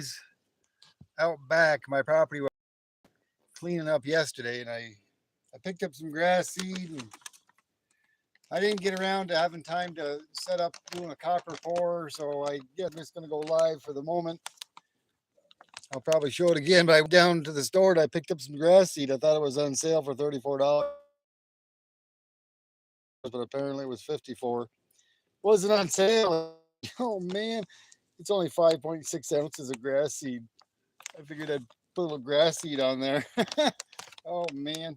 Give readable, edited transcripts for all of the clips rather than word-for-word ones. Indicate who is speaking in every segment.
Speaker 1: trees out back. My property was cleaning up yesterday, and I picked up some grass seed, and I didn't get around to having time to set up doing a copper pour, so I'm just going to go live for the moment. I'll probably show it again, but I went down to the store and I picked up some grass seed. I thought it was on sale for $34, but apparently it was $54. Wasn't on sale. Oh man, it's only 5.6 ounces of grass seed. I figured I'd put a little grass seed on there. Oh man,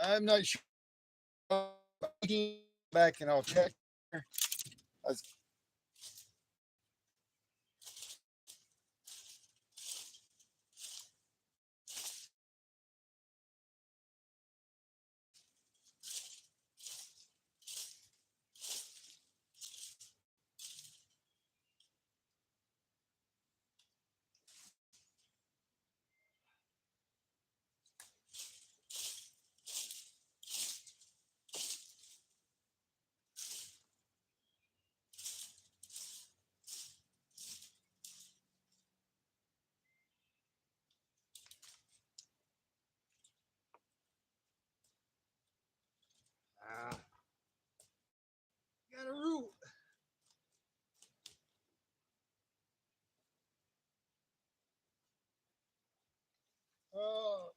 Speaker 1: I'm not sure. Back and I'll check. Got a root. Oh.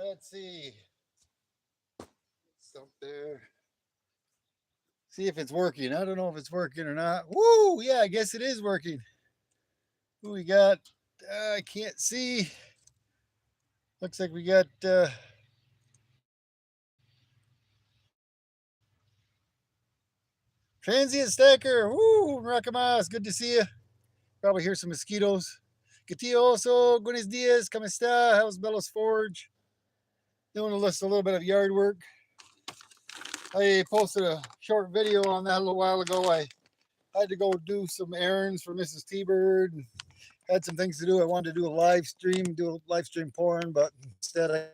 Speaker 1: Let's see. It's up there. See if it's working. I don't know if it's working or not. Woo! Yeah, I guess it is working. Who we got? I can't see. Looks like we got Transient Stacker. Woo! Rakamas. Good to see you. Probably hear some mosquitoes. Catioso. Buenos dias. ¿Cómo está? How's Bellows Forge? Doing a little bit of yard work. I posted a short video on that a little while ago. I had to go do some errands for Mrs. T-Bird and had some things to do. I wanted to do a live stream porn, but instead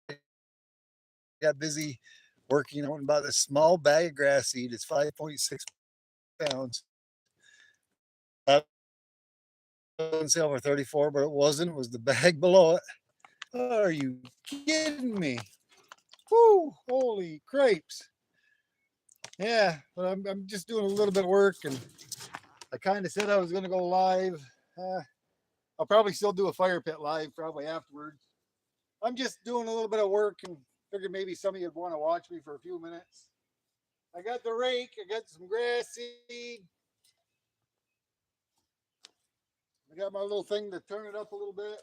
Speaker 1: I got busy working. I went and bought a small bag of grass seed. It's 5.6 pounds. On sale for 34, but it wasn't. It was the bag below it. Are you kidding me? Whoo! Holy crepes! Yeah, but I'm just doing a little bit of work, and I kind of said I was going to go live. I'll probably still do a fire pit live probably afterwards. I'm just doing a little bit of work and figured maybe some of you'd want to watch me for a few minutes. I got the rake. I got some grass seed. I got my little thing to turn it up a little bit.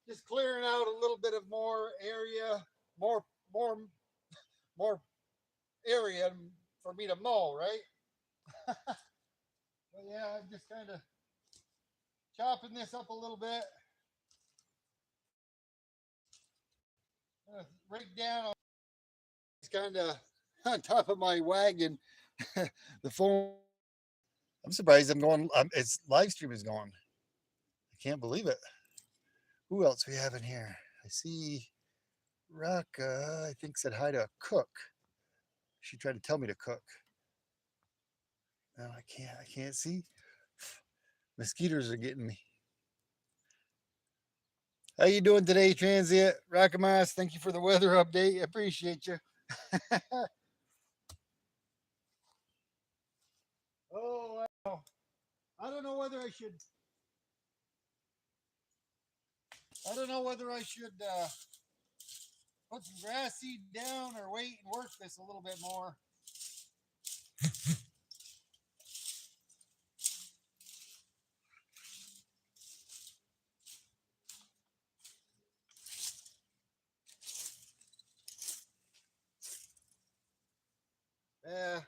Speaker 1: Just clearing out a little bit of more area, more area for me to mow, right? But yeah, I'm just kind of chopping this up a little bit. Right down. It's kind of on top of my wagon. The phone. I'm surprised I'm going. It's live stream is going. I can't believe it. Who else we have in here? I see Raka. I think said hi to a cook. She tried to tell me to cook. No, I can't. I can't see. Mosquitoes are getting me. How you doing today, Transient? Rakamas, thank you for the weather update. I appreciate you. Oh, wow. I don't know whether I should. I don't know whether I should put some grass seed down or wait and work this a little bit more. Yeah,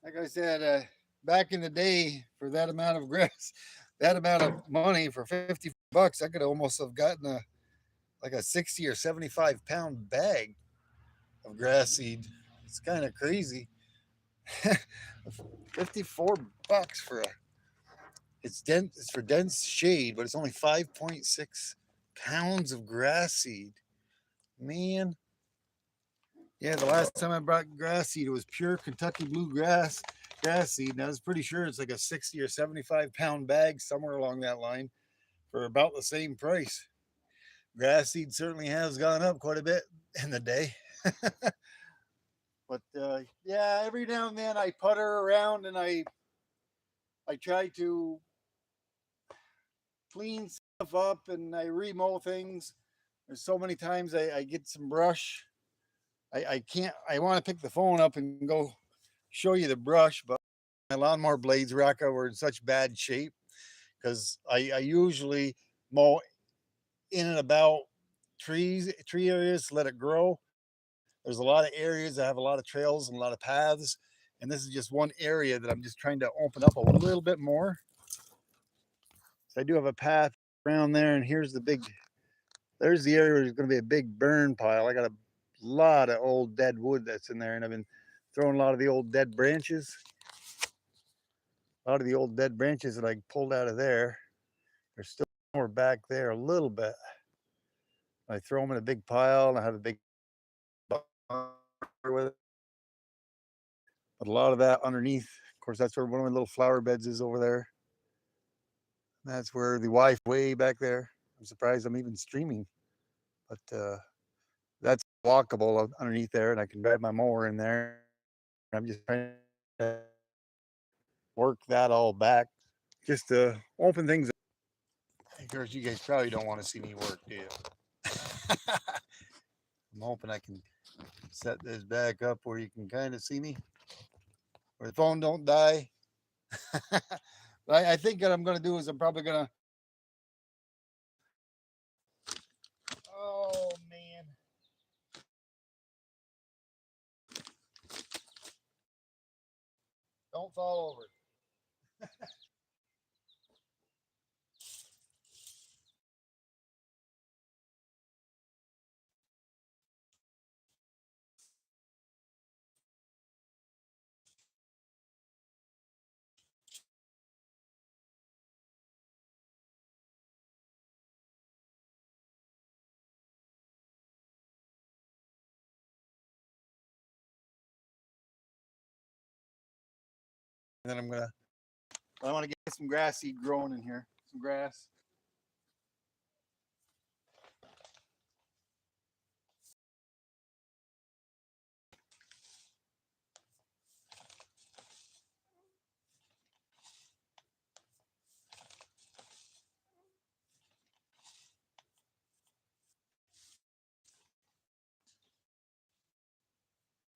Speaker 1: like I said, back in the day, for that amount of grass, that amount of money for $50, I could almost have gotten a 60 or 75 pound bag of grass seed. It's kind of crazy. $54 for a it's dense. It's for dense shade, but it's only 5.6 pounds of grass seed. Man, yeah. The last time I brought grass seed, it was pure Kentucky bluegrass grass seed, and I was pretty sure it's like a 60 or 75 pound bag somewhere along that line for about the same price. Grass seed certainly has gone up quite a bit in the day. But yeah, every now and then I putter around and I try to clean stuff up and I remow things. There's so many times I get some brush. I can't. I want to pick the phone up and go show you the brush, but my lawnmower blades rack were in such bad shape because I usually mow in and about tree areas to let it grow. There's a lot of areas that have a lot of trails and a lot of paths, and this is just one area that I'm just trying to open up a little bit more. So I do have a path around there, and there's the area where there's going to be a big burn pile. I got a lot of old dead wood that's in there, and I've been throwing a lot of the old dead branches. A lot of the old dead branches that I pulled out of there. There's still more back there a little bit. I throw them in a big pile, and I have a big with it. But a lot of that underneath, of course, that's where one of my little flower beds is over there. That's where the wife way back there. I'm surprised I'm even streaming, but that's walkable underneath there, and I can drive my mower in there. I'm just trying to work that all back just to open things up. Of course, you guys probably don't want to see me work, do you? I'm hoping I can set this back up where you can kind of see me, where the phone don't die. I think what I'm going to do is I'm probably going to. Oh man. Don't fall over. And then I want to get some grass seed growing in here. Some grass.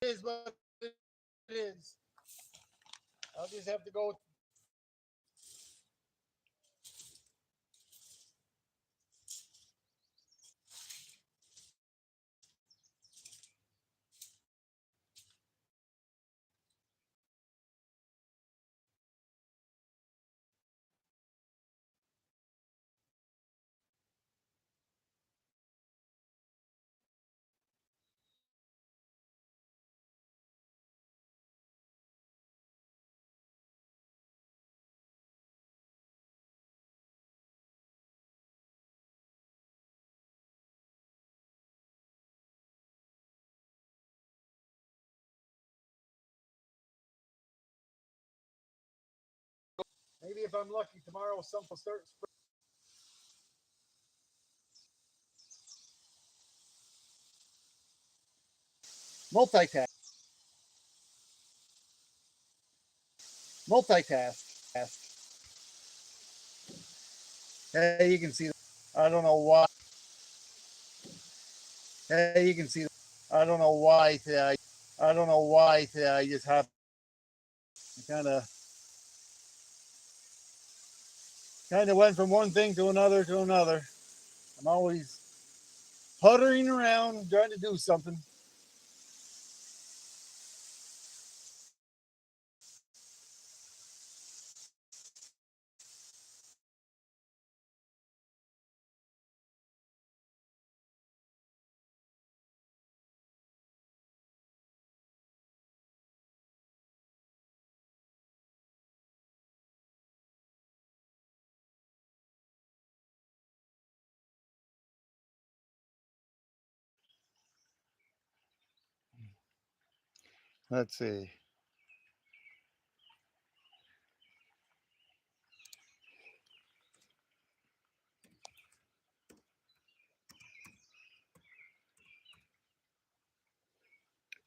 Speaker 1: It is what it is. I'll just have to go. Maybe if I'm lucky tomorrow, something will start. Multitask. Multitask. Hey, you can see. I don't know why. Hey, you can see. I don't know why today. I don't know why today. I just have kind of went from one thing to another to another. I'm always puttering around trying to do something. Let's see.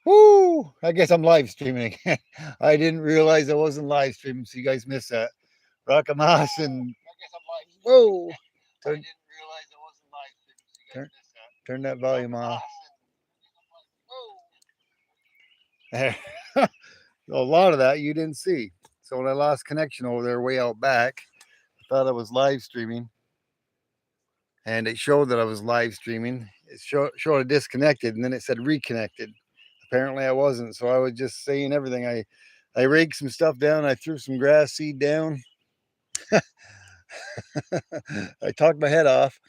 Speaker 1: Woo! I guess I'm live streaming again. I didn't realize I wasn't live streaming, so you guys missed that. Rakamas and whoa! Turn, turn, turn that volume off. There. A lot of that you didn't see. So when I lost connection over there way out back, I thought I was live streaming, and it showed that I was live streaming. It showed I disconnected, and then it said reconnected. Apparently I wasn't, so I was just saying everything. I raked some stuff down. I threw some grass seed down. I talked my head off,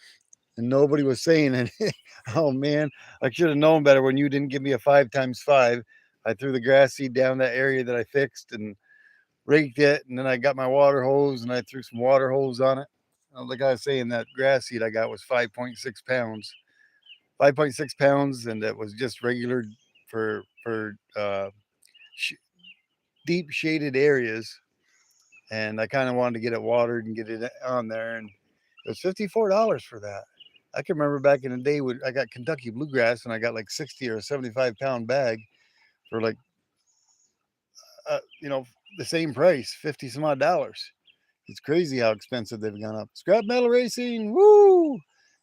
Speaker 1: and nobody was saying anything. Oh man, I should have known better when you didn't give me a 5x5. I threw the grass seed down that area that I fixed and raked it, and then I got my water hose and I threw some water hose on it. Like I was saying, that grass seed I got was 5.6 pounds. 5.6 pounds, and it was just regular for sh- deep shaded areas. And I kind of wanted to get it watered and get it on there, and it was $54 for that. I can remember back in the day when I got Kentucky bluegrass and I got like 60 or 75 pound bag for like you know, the same price, 50 some odd dollars. It's crazy how expensive they've gone up. Scrap metal racing, woo!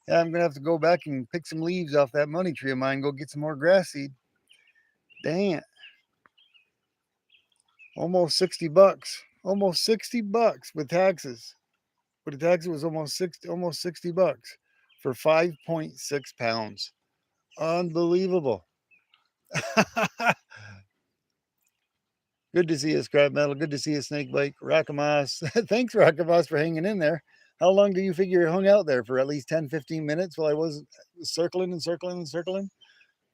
Speaker 1: Yeah, I'm gonna have to go back and pick some leaves off that money tree of mine. Go get some more grass seed. Dang it! Almost $60. Almost $60 with taxes. With the taxes, it was almost $60 for 5.6 pounds. Unbelievable. Good to see you, Scrap Metal. Good to see you, Snake Bike. Rakamas. Thanks, Rakamas, for hanging in there. How long do you figure you hung out there? For at least 10, 15 minutes while I was circling and circling and circling?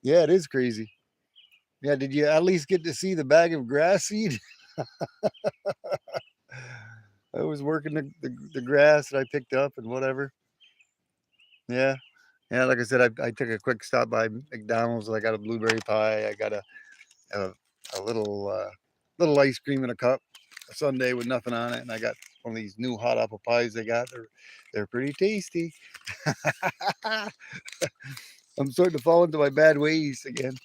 Speaker 1: Yeah, it is crazy. Yeah, did you at least get to see the bag of grass seed? I was working the grass that I picked up and whatever. Yeah. Yeah, like I said, I took a quick stop by McDonald's. I got a blueberry pie. I got a, a little ice cream in a cup, a sundae with nothing on it, and I got one of these new hot apple pies they got. They're pretty tasty. I'm starting to fall into my bad ways again.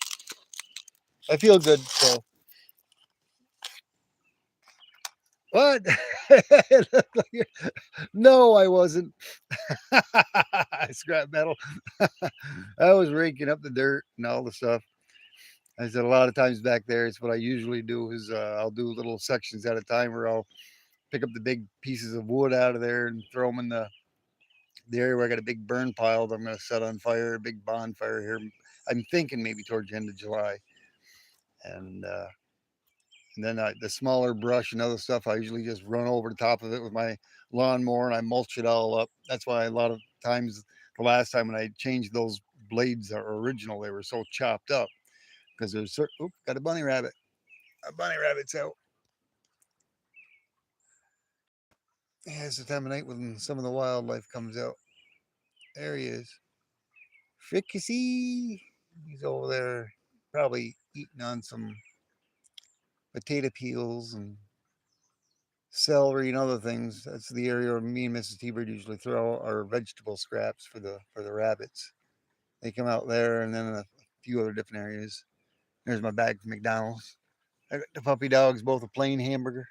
Speaker 1: I feel good. So what? No, I wasn't. Scrap metal. I was raking up the dirt and all the stuff. I said a lot of times back there, it's what I usually do is I'll do little sections at a time where I'll pick up the big pieces of wood out of there and throw them in the area where I got a big burn pile that I'm going to set on fire, a big bonfire here. I'm thinking maybe towards the end of July. And, uh, and then the smaller brush and other stuff, I usually just run over the top of it with my lawnmower and I mulch it all up. That's why a lot of times the last time when I changed those blades that were original, they were so chopped up because there's got a bunny rabbit. A bunny rabbit's out. Yeah, it's the time of night when some of the wildlife comes out. There he is. Fricassee. He's over there probably eating on some potato peels and celery and other things. That's the area where me and Mrs. T-Bird usually throw our vegetable scraps for the rabbits. They come out there and then in a few other different areas. There's my bag from McDonald's. I got the puppy dogs, both a plain hamburger.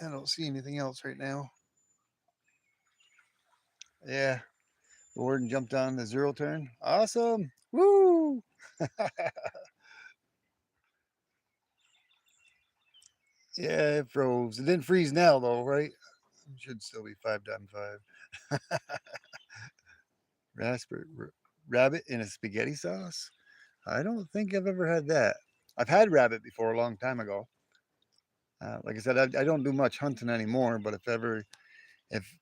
Speaker 1: I don't see anything else right now. Yeah, the warden jumped on the zero turn. Awesome. Woo! Yeah, it froze. It didn't freeze now though, right? It should still be 5x5. Raspberry rabbit in a spaghetti sauce? I don't think I've ever had that. I've had rabbit before a long time ago. Like I said, I don't do much hunting anymore. But if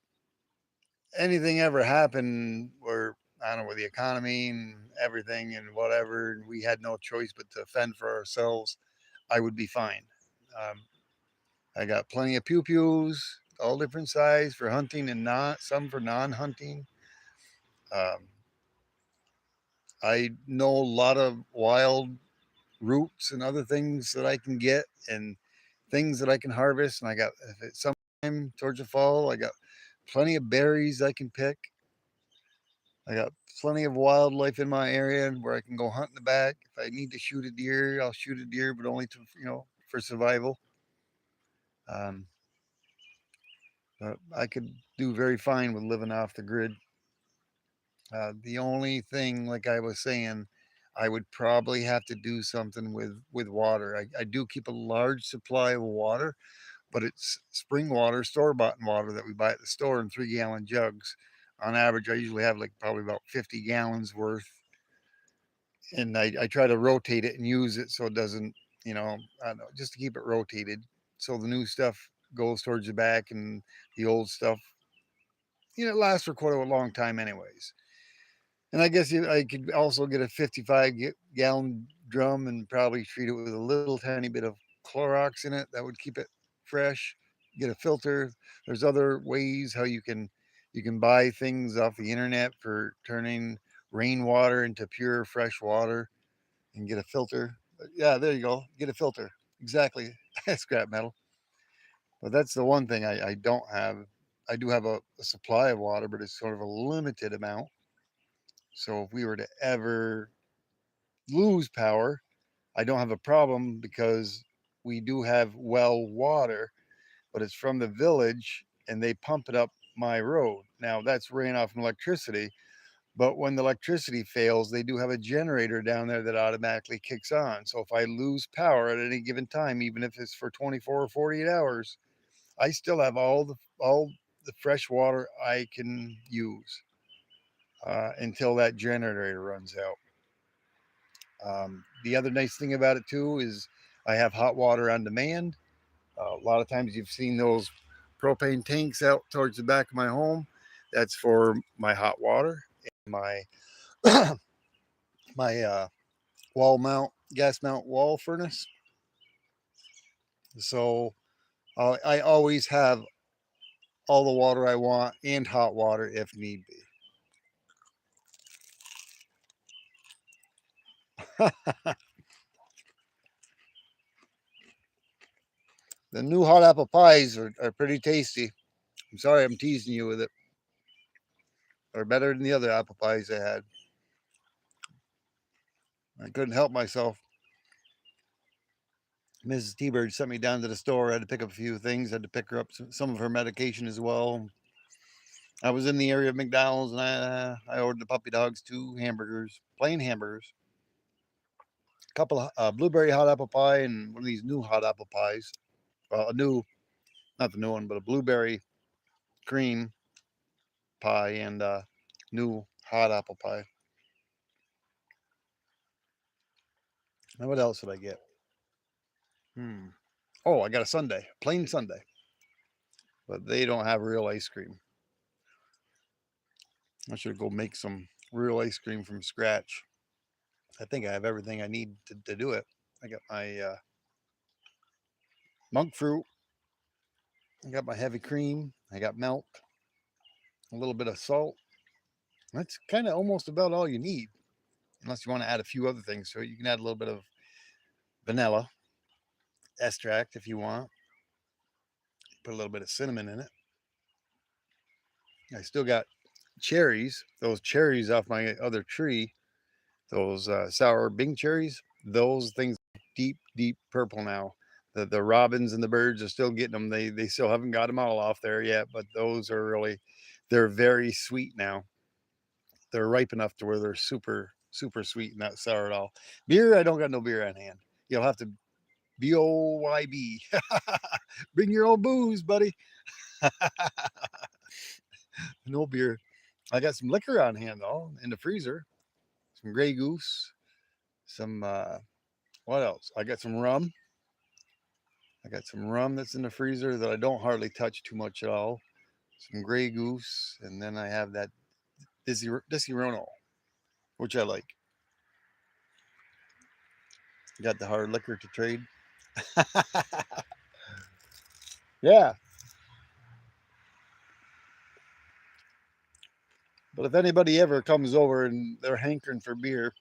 Speaker 1: anything ever happened where I don't know, with the economy and everything and whatever, and we had no choice but to fend for ourselves, I would be fine. Um, I got plenty of pew pews, all different size for hunting and not some for non-hunting. Um, I know a lot of wild roots and other things that I can get and things that I can harvest. And I got, if it's sometime towards the fall, I got plenty of berries I can pick. I got plenty of wildlife in my area where I can go hunt in the back. If I need to shoot a deer, I'll shoot a deer, but only to, for survival. Um, but I could do very fine with living off the grid. The only thing, like I was saying, I would probably have to do something with water. I do keep a large supply of water, but it's spring water, store-bought water that we buy at the store in 3-gallon jugs. On average, I usually have like probably about 50 gallons worth, and I try to rotate it and use it so it doesn't, I don't know, just to keep it rotated so the new stuff goes towards the back and the old stuff, it lasts for quite a long time anyways. And I guess I could also get a 55-gallon drum and probably treat it with a little tiny bit of Clorox in it. That would keep it fresh. Get a filter. There's other ways how you can buy things off the internet for turning rainwater into pure fresh water and get a filter. Yeah, there you go. Get a filter. Exactly. Scrap metal. But that's the one thing I don't have. I do have a supply of water, but it's sort of a limited amount. So if we were to ever lose power, I don't have a problem because we do have well water, but it's from the village and they pump it up my road. Now that's ran off from electricity, but when the electricity fails, they do have a generator down there that automatically kicks on. So if I lose power at any given time, even if it's for 24 or 48 hours, I still have all the fresh water I can use until that generator runs out. The other nice thing about it too is I have hot water on demand. A lot of times you've seen those propane tanks out towards the back of my home. That's for my hot water and my my wall mount gas mount wall furnace. So I always have all the water I want and hot water if need be. The new hot apple pies are pretty tasty. I'm sorry I'm teasing you with it. They're better than the other apple pies I had. I couldn't help myself. Mrs. T-Bird sent me down to the store. I had to pick up a few things. I had to pick her up some of her medication as well. I was in the area of McDonald's and I ordered the puppy dogs 2 hamburgers, plain hamburgers, a couple of blueberry hot apple pie, and one of these new hot apple pies. Well, not the new one, but a blueberry cream pie and new hot apple pie. And what else did I get? Oh, I got a sundae, plain sundae, but they don't have real ice cream. I should go make some real ice cream from scratch. I think I have everything I need to do it. I got my monk fruit. I got my heavy cream. I got milk, a little bit of salt. That's kind of almost about all you need, unless you want to add a few other things. So you can add a little bit of vanilla extract if you want. Put a little bit of cinnamon in it. I still got cherries. Those cherries off my other tree. Those sour Bing cherries. Those things deep, deep purple now. The robins and the birds are still getting them. They still haven't got them all off there yet, but those are they're very sweet now. They're ripe enough to where they're super super sweet and not sour at all. Beer, I don't got no beer on hand. You'll have to BOYB. Bring your own booze, buddy. No beer. I got some liquor on hand though in the freezer. Some Grey Goose. Some what else? I got some rum. I got some rum that's in the freezer that I don't hardly touch too much at all. Some Grey Goose, and then I have that Disaronno, which I like. Got the hard liquor to trade. Yeah. But if anybody ever comes over and they're hankering for beer,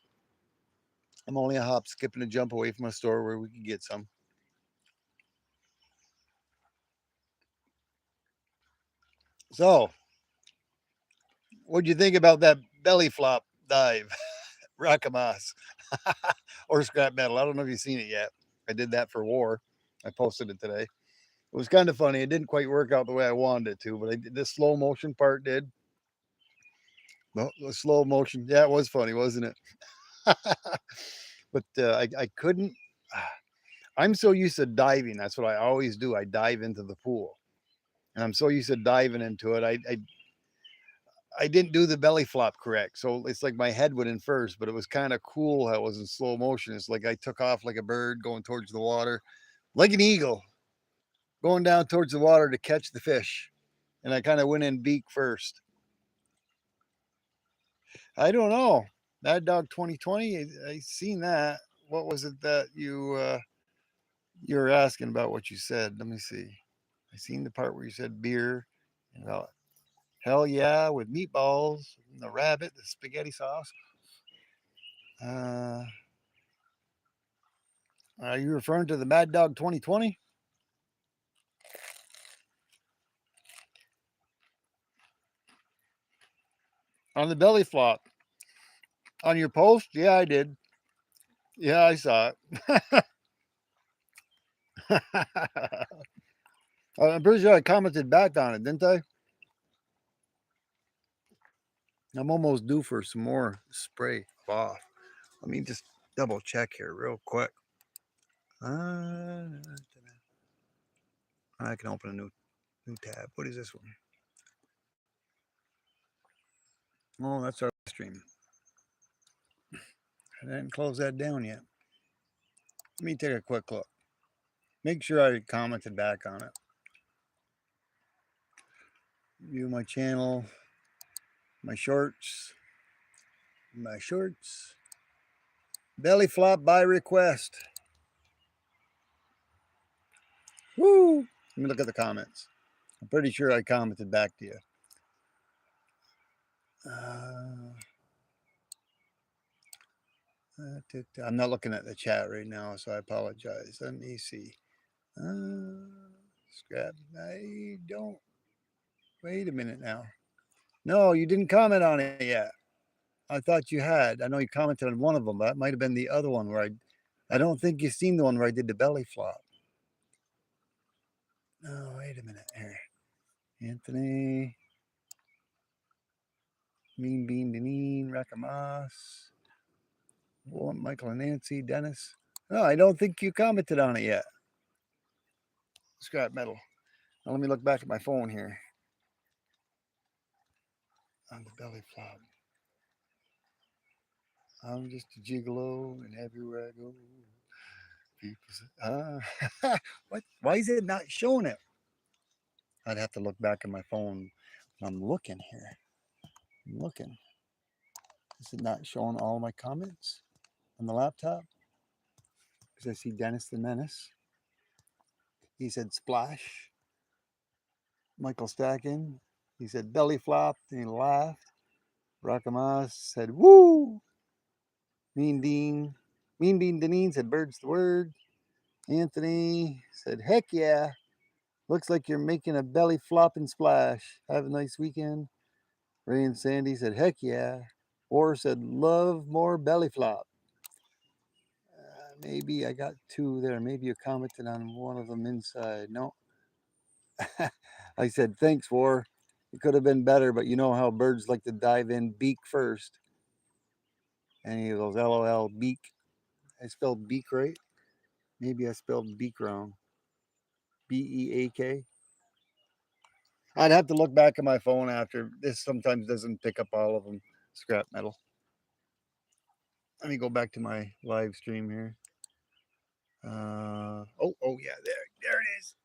Speaker 1: I'm only a hop, skip, and a jump away from a store where we can get some. So, what'd you think about that belly flop dive, Rakamas, or scrap metal? I don't know if you've seen it yet. I did that for war. I posted it today. It was kind of funny. It didn't quite work out the way I wanted it to, but I did, the slow motion part did. Well, the slow motion, yeah, it was funny, wasn't it? But I couldn't. I'm so used to diving. That's what I always do. I dive into the pool, and I'm so used to diving into it. I didn't do the belly flop correct, so it's like my head went in first, but it was kind of cool how it was in slow motion. It's like I took off like a bird going towards the water, like an eagle going down towards the water to catch the fish, and I kind of went in beak first. I don't know. Mad Dog 2020. I seen that. What was it that you were asking about? What you said? Let me see. I seen the part where you said beer. And about hell yeah with meatballs, and the rabbit, the spaghetti sauce. Uh, are you referring to the Mad Dog 2020 on the belly flop on your post? Yeah, I did. Yeah, I saw it. I'm pretty sure I commented back on it, didn't I? I'm almost due for some more spray off. Let me just double check here real quick. I can open a new tab. What is this one? Oh, that's our stream. I didn't close that down yet. Let me take a quick look. Make sure I commented back on it. View my channel, my shorts, belly flop by request. Woo! Let me look at the comments. I'm pretty sure I commented back to you. I'm not looking at the chat right now, so I apologize. Let me see. Scrap. I don't. Wait a minute now. No, you didn't comment on it yet. I thought you had. I know you commented on one of them, but that might have been the other one where I don't think you've seen the one where I did the belly flop. No, wait a minute here. Anthony, Mean Bean Deneen, Rakamas, Michael and Nancy, Dennis. No, I don't think you commented on it yet. Scrap metal. Now let me look back at my phone here. On the belly flop. I'm just a gigolo, and everywhere I go, people say, what? Why is it not showing it? I'd have to look back at my phone. I'm looking here. I'm looking. Is it not showing all my comments on the laptop? Because I see Dennis the Menace. He said splash. Michael Stackin. He said belly flop, and he laughed. Rakamas said woo. Mean Bean Deneen said bird's the word. Anthony said heck yeah. Looks like you're making a belly flop and splash. Have a nice weekend. Ray and Sandy said heck yeah. Or said love more belly flop. Maybe I got two there. Maybe you commented on one of them inside. No. I said thanks, War. It could have been better, but you know how birds like to dive in beak first. Any of those LOL beak. I spelled beak right. Maybe I spelled beak wrong. BEAK. I'd have to look back at my phone after. This sometimes doesn't pick up all of them. Scrap metal. Let me go back to my live stream here. Oh yeah, there it is.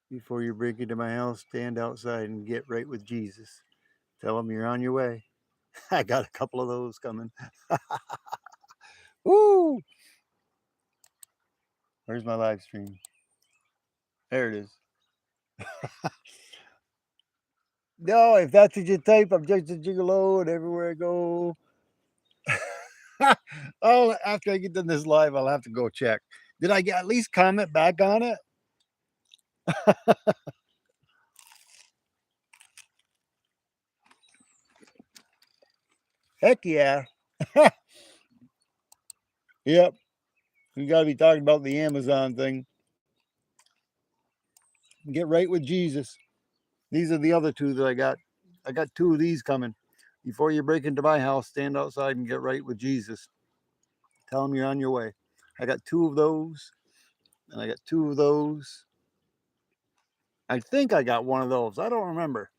Speaker 1: Before you break into my house, stand outside and get right with Jesus. Tell him you're on your way. I got a couple of those coming. Woo! Where's my live stream? There it is. No, if that's what you type, I'm just a gigolo, and everywhere I go, After I get done this live, I'll have to go check. Did I get at least comment back on it? Heck yeah. Yep. We got to be talking about the Amazon thing. Get right with Jesus. These are the other two that I got. I got two of these coming. Before you break into my house, stand outside and get right with Jesus. Tell him you're on your way. I got two of those, and I got two of those. I think I got one of those. I don't remember.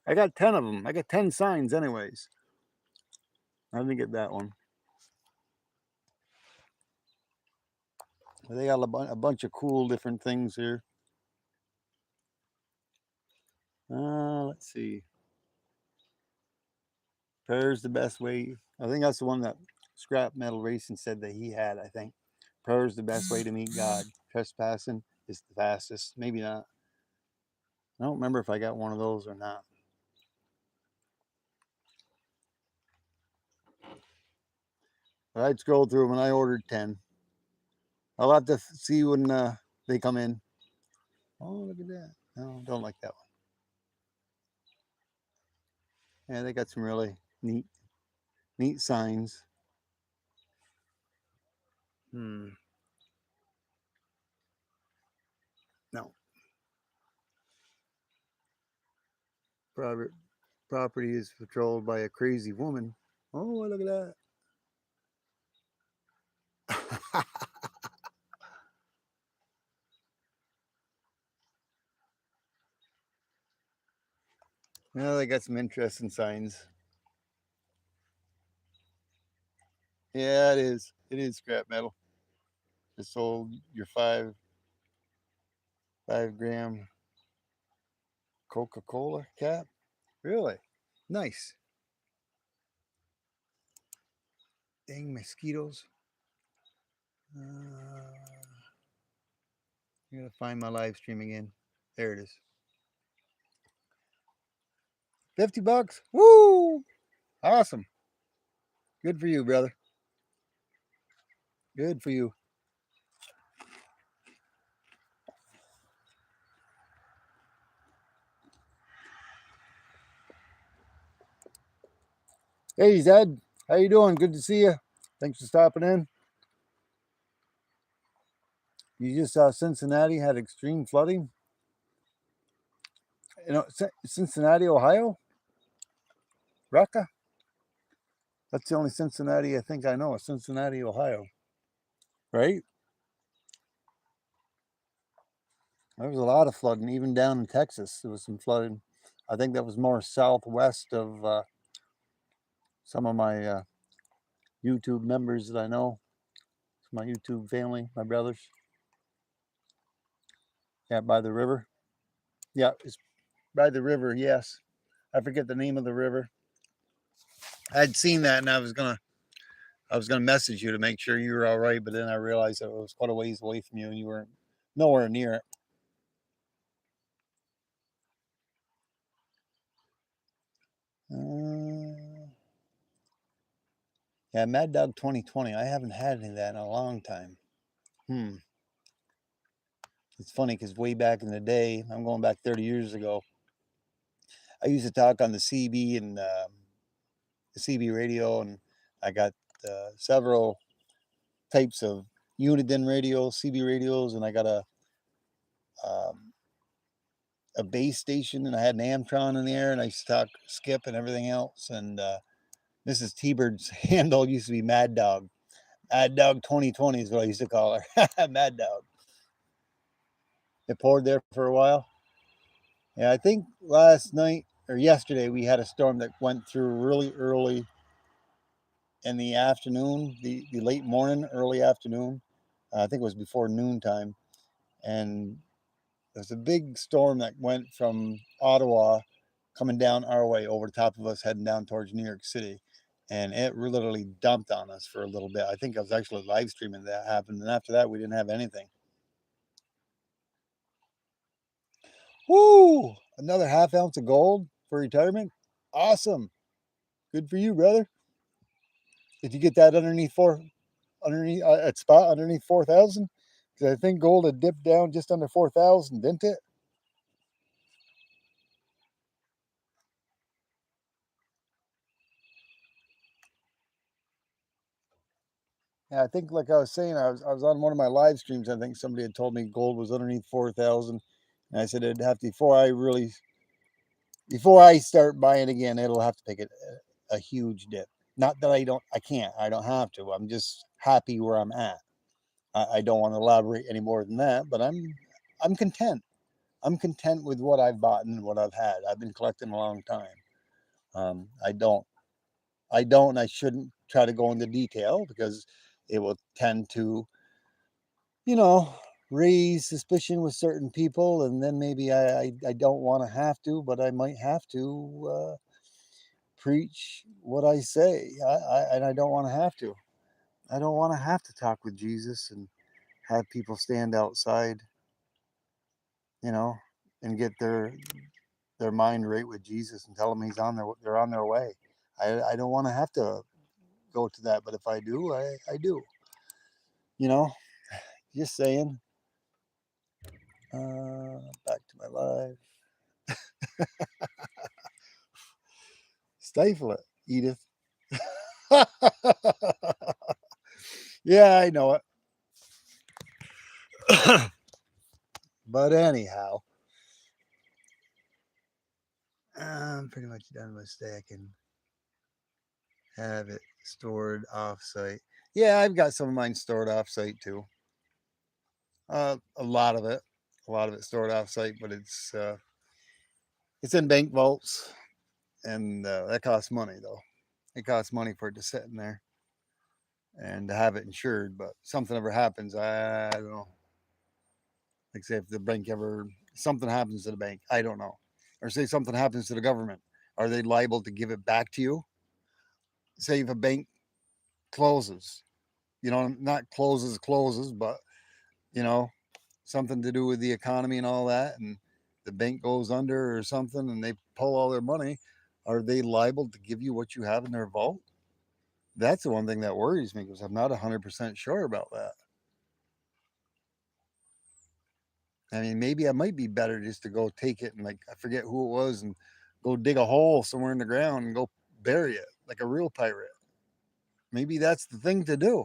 Speaker 1: I got 10 of them. I got 10 signs anyways. I didn't get that one. They got a bunch of cool different things here. Let's see. Prayer's the best way. I think that's the one that Scrap Metal Racing said that he had, I think. Prayer's the best way to meet God. Trespassing is the fastest. Maybe not. I don't remember if I got one of those or not. But I'd scroll through them and I ordered 10. I'll have to see when they come in. Oh, look at that. No, don't like that one. Yeah, they got some really neat signs. No. Private property is patrolled by a crazy woman. Oh, look at that. Well, they got some interesting signs. Yeah, it is. It is scrap metal. Just sold your 5-gram Coca-Cola cap. Really? Nice. Dang mosquitoes. I'm gonna find my live stream again. There it is. 50 bucks. Woo! Awesome. Good for you, brother. Good for you. Hey, Zed. How you doing? Good to see you. Thanks for stopping in. You just saw Cincinnati had extreme flooding. You know, Cincinnati, Ohio? Rucka? That's the only Cincinnati I think I know, Cincinnati, Ohio. Right? There was a lot of flooding, even down in Texas. There was some flooding. I think that was more southwest of some of my YouTube members that I know. It's my YouTube family, my brothers. Yeah, by the river. Yeah, it's by the river, yes. I forget the name of the river. I'd seen that and I was gonna message you to make sure you were all right, but then I realized that it was quite a ways away from you and you weren't nowhere near it. Yeah, Mad Dog 2020. I haven't had any of that in a long time. It's funny because way back in the day, I'm going back 30 years ago, I used to talk on the CB and the CB radio, and I got several types of Uniden radios, CB radios, and I got a base station, and I had an Amtron in the air, and I used to talk Skip and everything else. And Mrs. T-Bird's handle used to be Mad Dog. Mad Dog 2020 is what I used to call her. Mad Dog. It poured there for a while. Yeah, I think last night or yesterday we had a storm that went through really early in the afternoon, the late morning, early afternoon. I think it was before noontime. And there's a big storm that went from Ottawa coming down our way over the top of us, heading down towards New York City. And it literally dumped on us for a little bit. I think I was actually live streaming that happened. And after that, we didn't have anything. Woo! Another half ounce of gold for retirement. Awesome. Good for you, brother. Did you get that underneath underneath at spot underneath 4,000? Because I think gold had dipped down just under 4,000, didn't it? Yeah, I think like I was saying, I was on one of my live streams. I think somebody had told me gold was underneath 4,000, and I said it'd have to before I start buying again, it'll have to take a huge dip. Not that I don't have to. I'm just happy where I'm at. I don't want to elaborate any more than that, but I'm content. I'm content with what I've bought and what I've had. I've been collecting a long time. Um, I don't and I shouldn't try to go into detail because it will tend to, you know, raise suspicion with certain people, and then maybe I don't want to have to, but I might have to preach what I say. And I don't want to have to. I don't want to have to talk with Jesus and have people stand outside, you know, and get their mind right with Jesus and tell them they're on their way. I don't want to have to go to that, but if I do, I do. You know, just saying. Back to my life. Stifle it, Edith. Yeah, I know it. But anyhow, I'm pretty much done with stacking. Have it stored off-site. Yeah, I've got some of mine stored off-site too. A lot of it stored off-site, but it's in bank vaults, and that costs money though. It costs money for it to sit in there and to have it insured. But something ever happens, I don't know. Like say if the bank ever something happens to the bank, I don't know. Or say something happens to the government, are they liable to give it back to you? Say if a bank closes, not closes, but you know, something to do with the economy and all that, and the bank goes under or something, and they pull all their money, are they liable to give you what you have in their vault? That's the one thing that worries me because I'm not 100% sure about that. I mean, maybe I might be better just to go take it and like I forget who it was and go dig a hole somewhere in the ground and go bury it like a real pirate. Maybe that's the thing to do.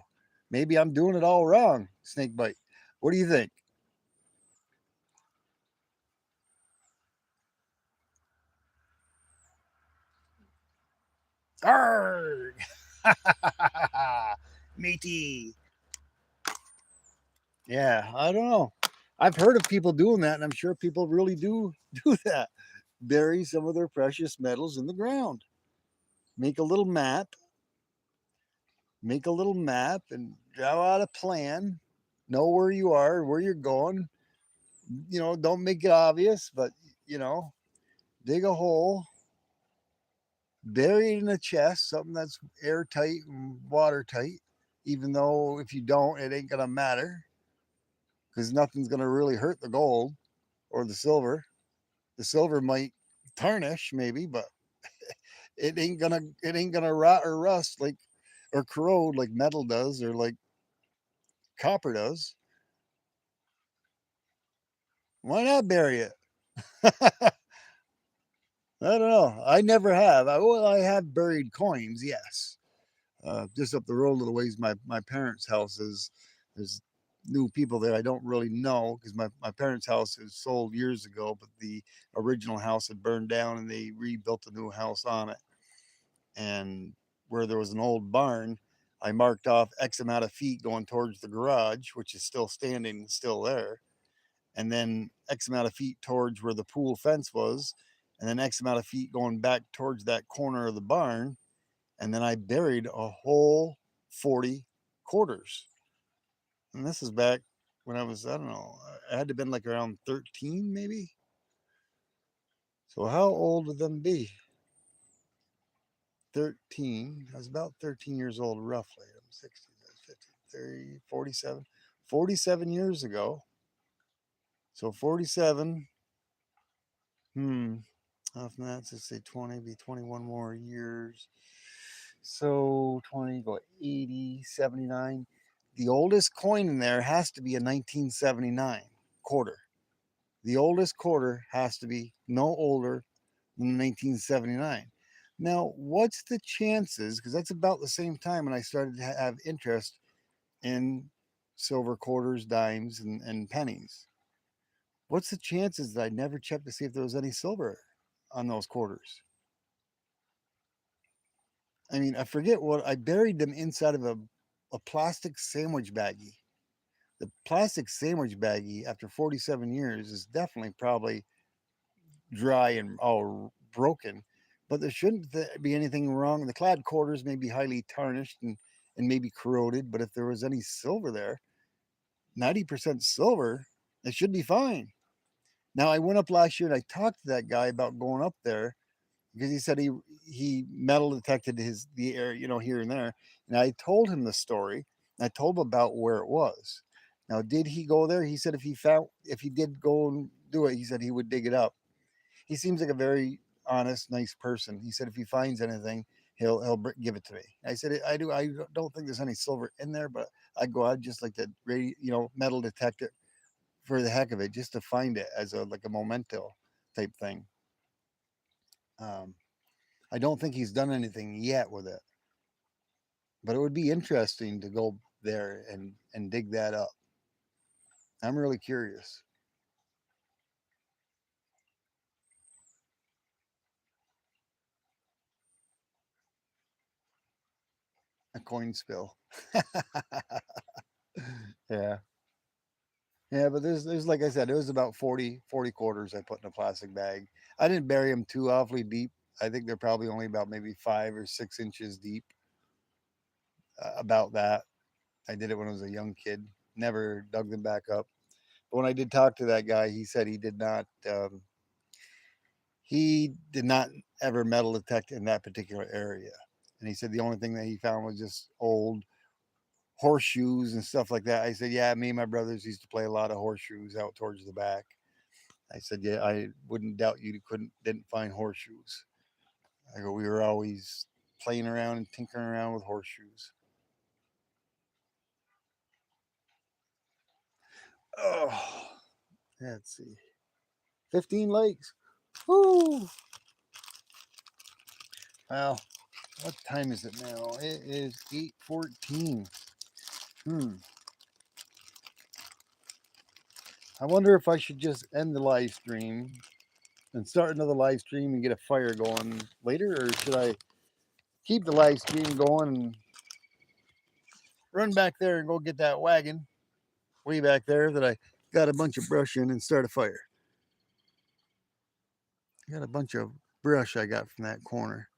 Speaker 1: Maybe I'm doing it all wrong, Snakebite. What do you think? Arrgh! Matey. Yeah, I don't know. I've heard of people doing that, and I'm sure people really do do that. Bury some of their precious metals in the ground. Make a little map, make a little map, and draw out a plan. Know where you are, where you're going. Don't make it obvious, but you know, dig a hole, bury it in a chest, something that's airtight and watertight. Even though if you don't, it ain't gonna matter because nothing's gonna really hurt the gold or the silver. The silver might tarnish maybe, but it ain't gonna rot or rust like or corrode like metal does or like copper does. Why not bury it? I don't know. I never have. I have buried coins, yes. Just up the road a little ways, my parents' house is. There's new people there I don't really know because my parents' house is sold years ago, but the original house had burned down and they rebuilt a new house on it. And where there was an old barn, I marked off X amount of feet going towards the garage, which is still standing, still there, and then X amount of feet towards where the pool fence was, and then X amount of feet going back towards that corner of the barn. And then I buried a whole 40 quarters. And this is back when I don't know, I had to have been like around 13 maybe. So how old would them be? 13. I was about 13 years old roughly. I'm 60, 50, 30, 47. 47 years ago. So 47. Hmm. Off that, let's say 20, be 21 more years. So 20, go 80, 79. the oldest coin in there has to be a 1979 quarter. The oldest quarter has to be no older than 1979. Now, what's the chances? Because that's about the same time when I started to have interest in silver quarters, dimes, and pennies. What's the chances that I never checked to see if there was any silver on those quarters? I mean, I forget what I buried them inside of a plastic sandwich baggie. The plastic sandwich baggie, after 47 years, is definitely probably dry and all broken, but there shouldn't be anything wrong. The clad quarters may be highly tarnished and maybe corroded, but if there was any silver there, 90% silver, it should be fine. Now, I went up last year and I talked to that guy about going up there because he said he metal detected the air, here and there. And I told him the story. And I told him about where it was. Now, did he go there? He said if he did go and do it, he said he would dig it up. He seems like a very honest, nice person. He said if he finds anything, he'll give it to me. I said I don't think there's any silver in there, but I'd just like to metal detect it for the heck of it, just to find it as a memento type thing. I don't think he's done anything yet with it, but it would be interesting to go there and dig that up. I'm really curious. A coin spill. Yeah. Yeah, but there's like I said, it was about 40 quarters I put in a plastic bag. I didn't bury them too awfully deep. I think they're probably only about maybe 5 or 6 inches deep. About that. I did it when I was a young kid. Never dug them back up. But when I did talk to that guy, he said he did not ever metal detect in that particular area. And he said the only thing that he found was just old horseshoes and stuff like that. I said, yeah, me and my brothers used to play a lot of horseshoes out towards the back. I said, yeah, I wouldn't doubt you didn't find horseshoes. I go, we were always playing around and tinkering around with horseshoes. Oh, let's see. 15 lakes. Woo! Well, what time is it now? It is 8:14. I wonder if I should just end the live stream and start another live stream and get a fire going later, or should I keep the live stream going and run back there and go get that wagon way back there that I got a bunch of brush in and start a fire? I got a bunch of brush I got from that corner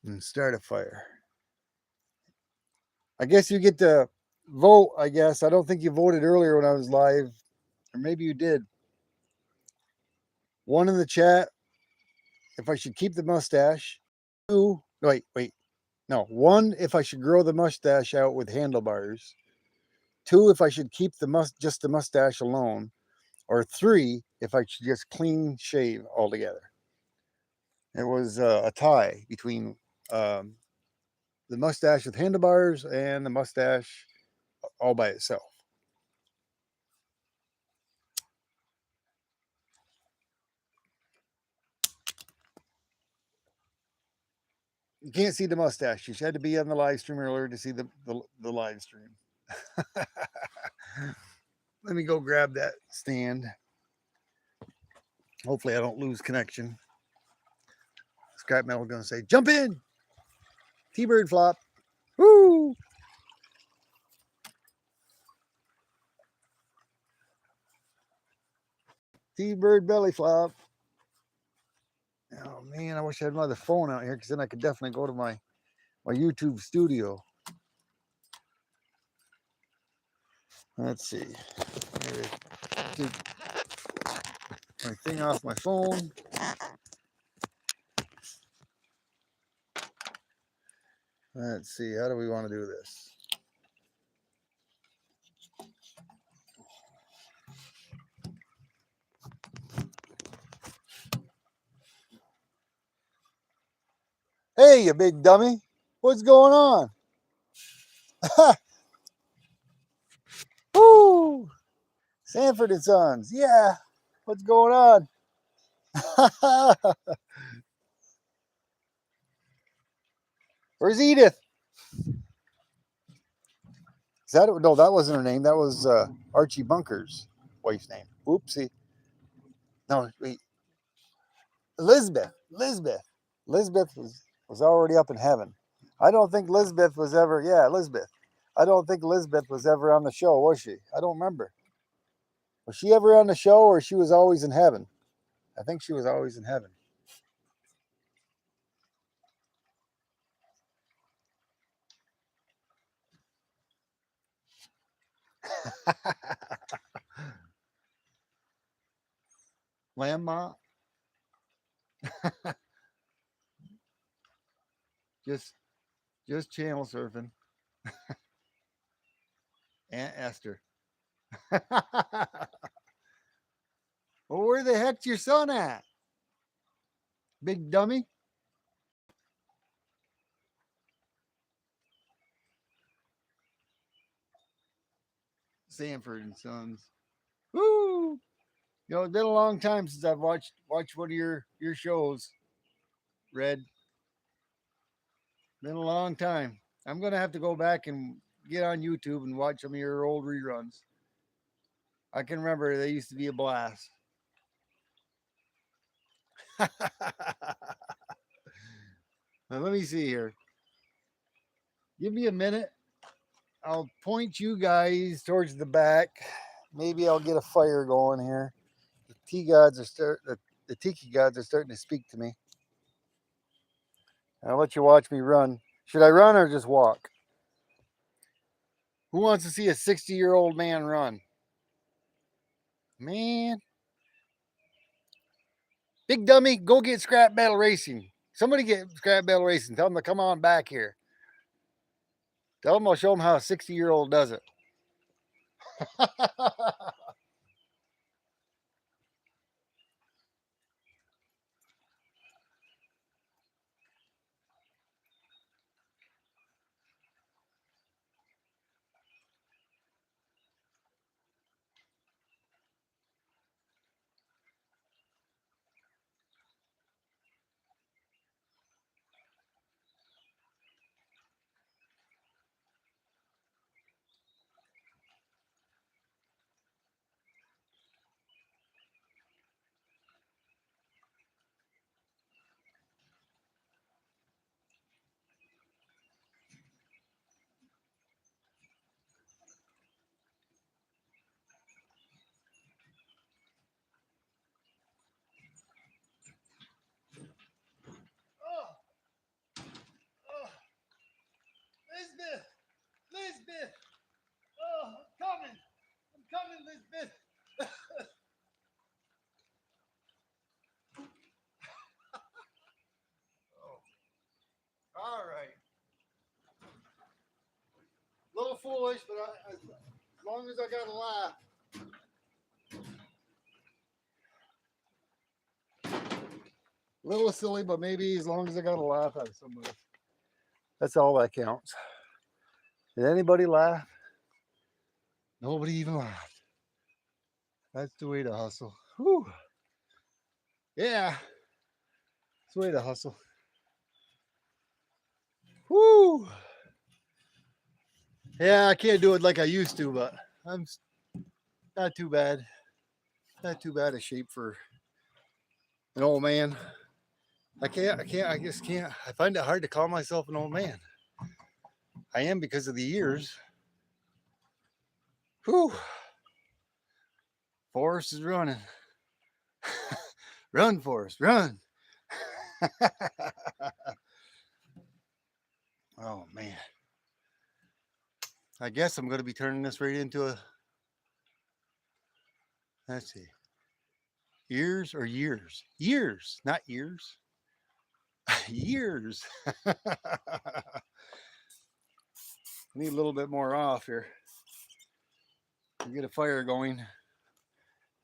Speaker 1: and start a fire. I guess you get to vote, I guess. I don't think you voted earlier when I was live, or maybe you did. One in the chat, if I should keep the mustache. Two, wait. No, one, if I should grow the mustache out with handlebars. Two, if I should keep just the mustache alone. Or three, if I should just clean shave altogether. It was a tie between the mustache with handlebars and the mustache all by itself. You can't see the mustache. You had to be on the live stream earlier to see the live stream. Let me go grab that stand. Hopefully I don't lose connection. Scrap metal going to say, jump in. T-bird flop. Woo! T-bird belly flop. Oh man, I wish I had another phone out here because then I could definitely go to my YouTube studio. Let's see. Get my thing off my phone. Let's see. How do we want to do this? Hey, you big dummy. What's going on? Sanford and Sons. Yeah. What's going on? Where's Edith? Is that no? That wasn't her name. That was Archie Bunker's wife's name. Oopsie. No, wait. Elizabeth. Elizabeth was already up in heaven. I don't think Elizabeth was ever. Yeah, Elizabeth. I don't think Elizabeth was ever on the show, was she? I don't remember. Was she ever on the show, or she was always in heaven? I think she was always in heaven. Landma. just channel surfing. Aunt Esther. Well, where the heck's your son at? Big dummy. Sanford and Sons. Woo! You know, it's been a long time since I've watched one of your shows, Red. Been a long time. I'm gonna have to go back and get on YouTube and watch some of your old reruns. I can remember they used to be a blast. Now, let me see here. Give me a minute. I'll point you guys towards the back. Maybe I'll get a fire going here. The tiki gods are starting to speak to me. I'll let you watch me run. Should I run or just walk? Who wants to see a 60-year-old man run? Man. Big dummy, go get Scrap Battle Racing. Somebody get Scrap Battle Racing. Tell them to come on back here. Tell them I'll show them how a 60-year-old does it. Lisbeth. Oh, I'm coming, Lisbeth. Oh, all right. A little foolish, but as long as I got a laugh. A little silly, but maybe as long as I got a laugh out of somebody. That's all that counts. Did anybody laugh? Nobody even laughed. That's the way to hustle. Whew. Yeah. That's the way to hustle. Whoo. Yeah, I can't do it like I used to, but I'm not too bad. Not too bad a shape for an old man. I just can't. I find it hard to call myself an old man. I am because of the years. Whew. Forrest is running. Run, Forrest, run. Oh, man. I guess I'm going to be turning this right into a, let's see, ears or years? Years, not years. Years. Need a little bit more off here. Get a fire going.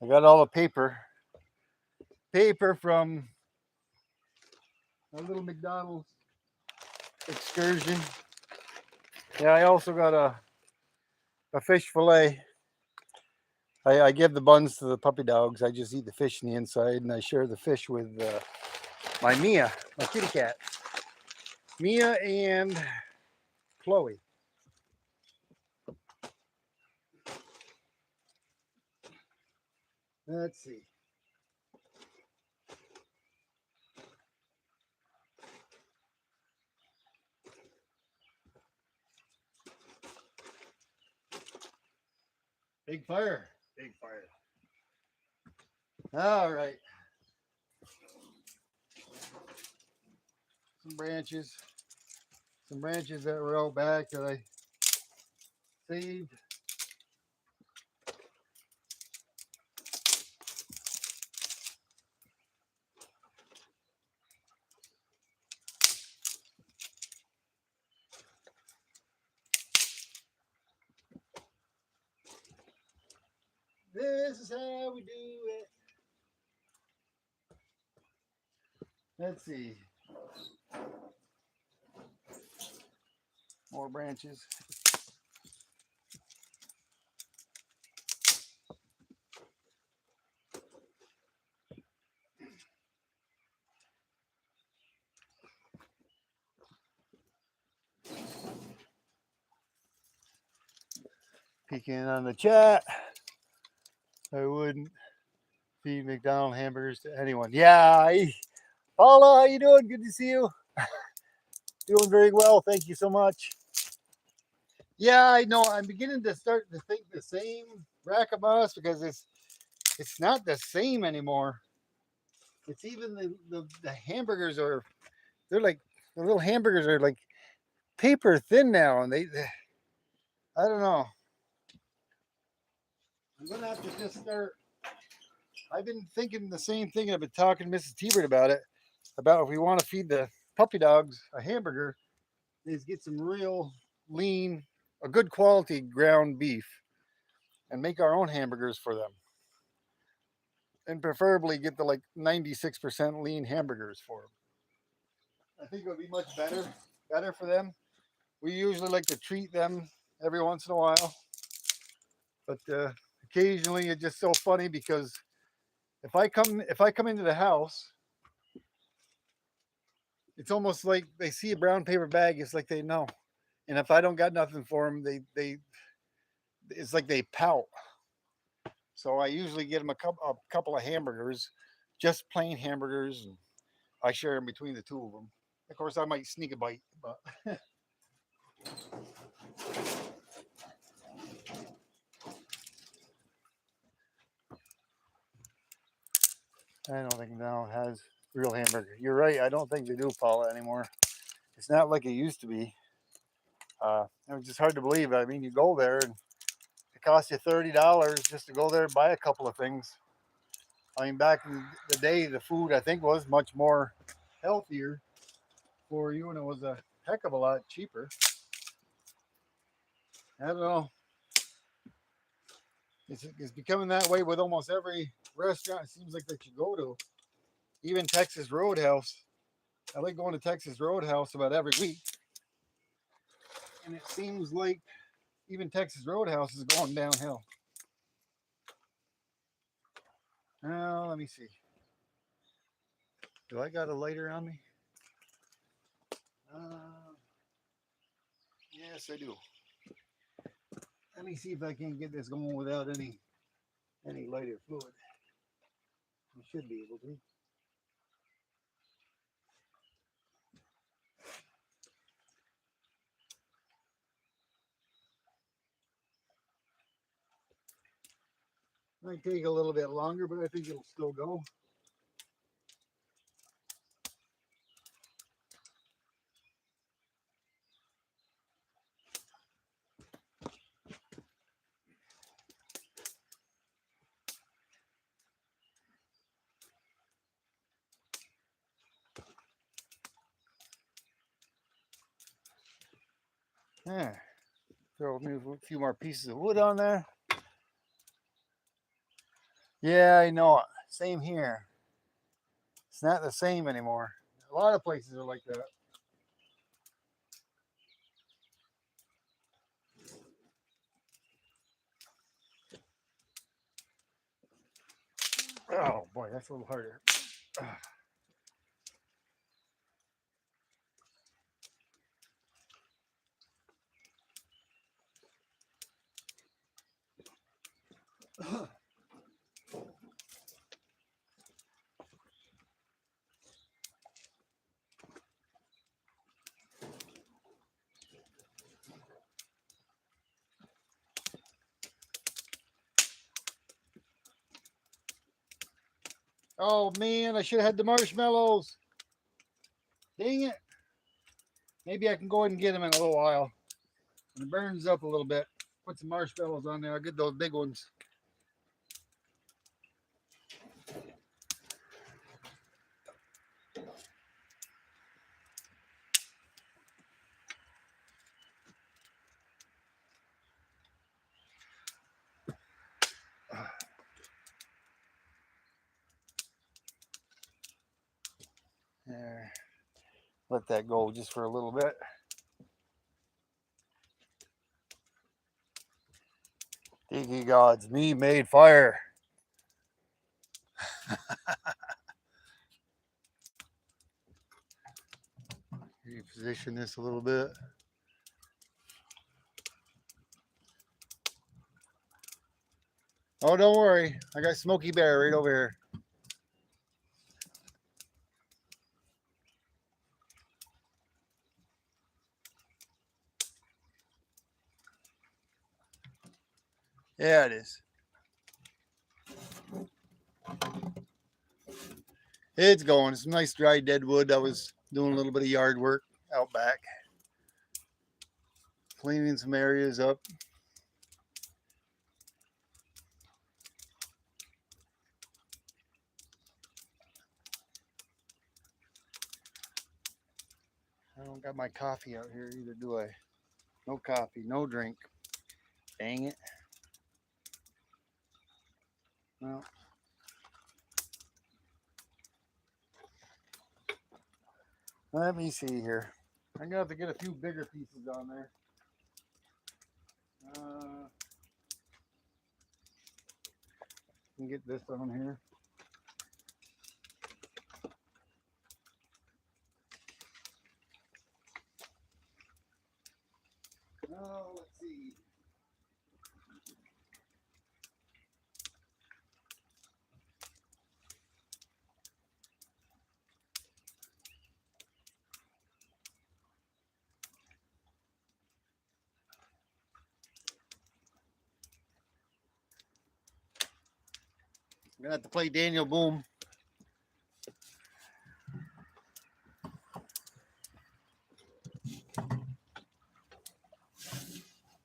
Speaker 1: I got all the paper from a little McDonald's excursion. Yeah, I also got a fish fillet. I give the buns to the puppy dogs. I just eat the fish in the inside, and I share the fish with my Mia, my kitty cat. Mia and Chloe. Let's see. Big fire. Big fire. All right. Some branches. Some branches that were out back that I saved. This is how we do it. Let's see. More branches. Peeking on the chat. I wouldn't feed McDonald's hamburgers to anyone. Yeah, Paula, how you doing? Good to see you. Doing very well. Thank you so much. Yeah, I know. I'm beginning to start to think the same, Rackaboss, because it's not the same anymore. It's even the hamburgers they're like the little hamburgers are like paper thin now, and they I don't know. I'm gonna have to just start. I've been thinking the same thing. I've been talking to Mrs. Tebert about it. About if we want to feed the puppy dogs a hamburger, is get some real lean, a good quality ground beef, and make our own hamburgers for them. And preferably get the like 96% lean hamburgers for them. I think it would be much better for them. We usually like to treat them every once in a while, but occasionally it's just so funny because if I come into the house, it's almost like they see a brown paper bag. It's like they know, and if I don't got nothing for them, they it's like they pout. So I usually get them a couple of hamburgers, just plain hamburgers, and I share them between the two of them. Of course, I might sneak a bite, but I don't think now has real hamburger. You're right. I don't think they do, Paula, anymore. It's not like it used to be. It's just hard to believe. I mean, you go there and it costs you $30 just to go there and buy a couple of things. I mean, back in the day, the food I think was much more healthier for you, and it was a heck of a lot cheaper. I don't know. It's becoming that way with almost every restaurant. It seems like that you go to, even Texas Roadhouse. I like going to Texas Roadhouse about every week, and it seems like even Texas Roadhouse is going downhill. Now, let me see. Do I got a lighter on me? Yes, I do. Let me see if I can get this going without any lighter fluid. You should be able to. Might take a little bit longer, but I think it'll still go. Yeah. Throw a few more pieces of wood on there. Yeah, I know it. Same here. It's not the same anymore. A lot of places are like that. Oh boy, that's a little harder. Oh man, I should have had the marshmallows. Dang it. Maybe I can go ahead and get them in a little while. When it burns up a little bit, put some marshmallows on there. I'll get those big ones. There. Let that go just for a little bit. Tiki gods, me made fire. Reposition this a little bit. Oh, don't worry. I got Smokey Bear right over here. Yeah, it is. It's going. Some nice dry dead wood. I was doing a little bit of yard work out back. Cleaning some areas up. I don't got my coffee out here either, do I? No coffee, no drink. Dang it. Well, let me see here. I'm gonna have to get a few bigger pieces on there. Can get this on here. Oh, let's see. I'm gonna have to play Daniel Boone.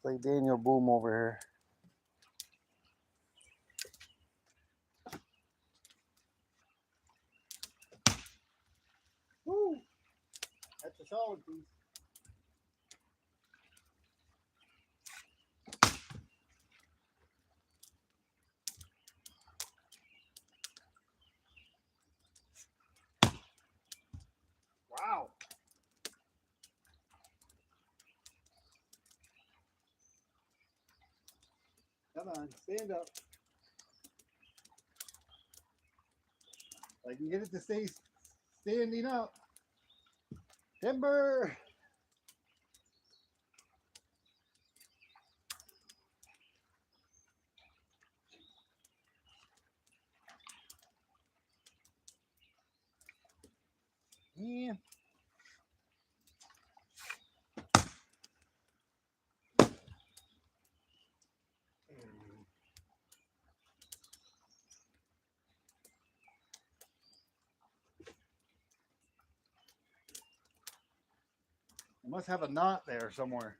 Speaker 1: Play Daniel Boone over here. Woo! That's a solid piece. Wow. Come on, stand up. I can get it to stay standing up. Timber. Yeah. I must have a knot there somewhere.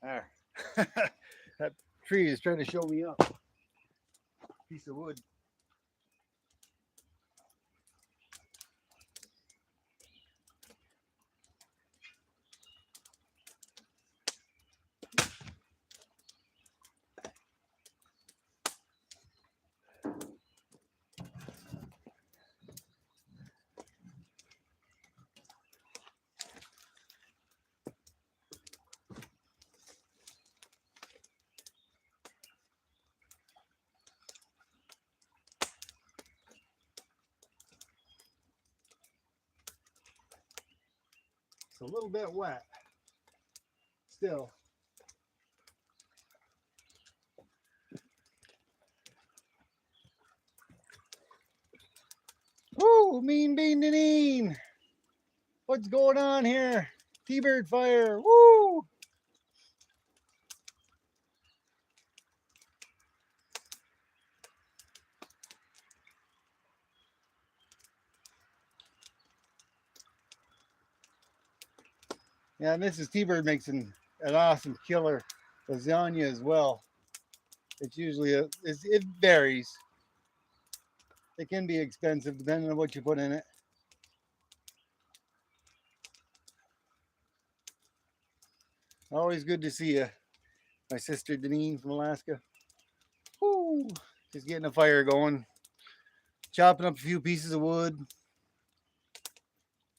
Speaker 1: There. That tree is trying to show me up. Piece of wood. It's a little bit wet. Still. Woo! Mean Bean Deneen! What's going on here? T-Bird fire! Woo! Yeah, Mrs. T-Bird makes an awesome killer lasagna as well. It's usually it varies. It can be expensive depending on what you put in it. Always good to see you, my sister Deneen from Alaska. Woo! Just getting a fire going, chopping up a few pieces of wood.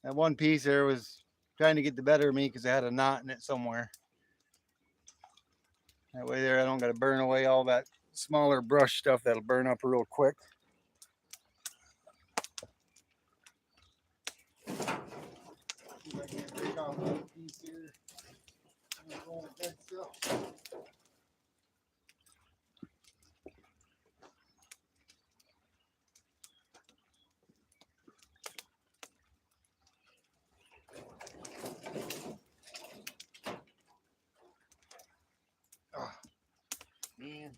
Speaker 1: That one piece there was trying to get the better of me because I had a knot in it somewhere. That way there I don't got to burn away all that smaller brush stuff that'll burn up real quick. See if I can break off one piece here. Oh, man,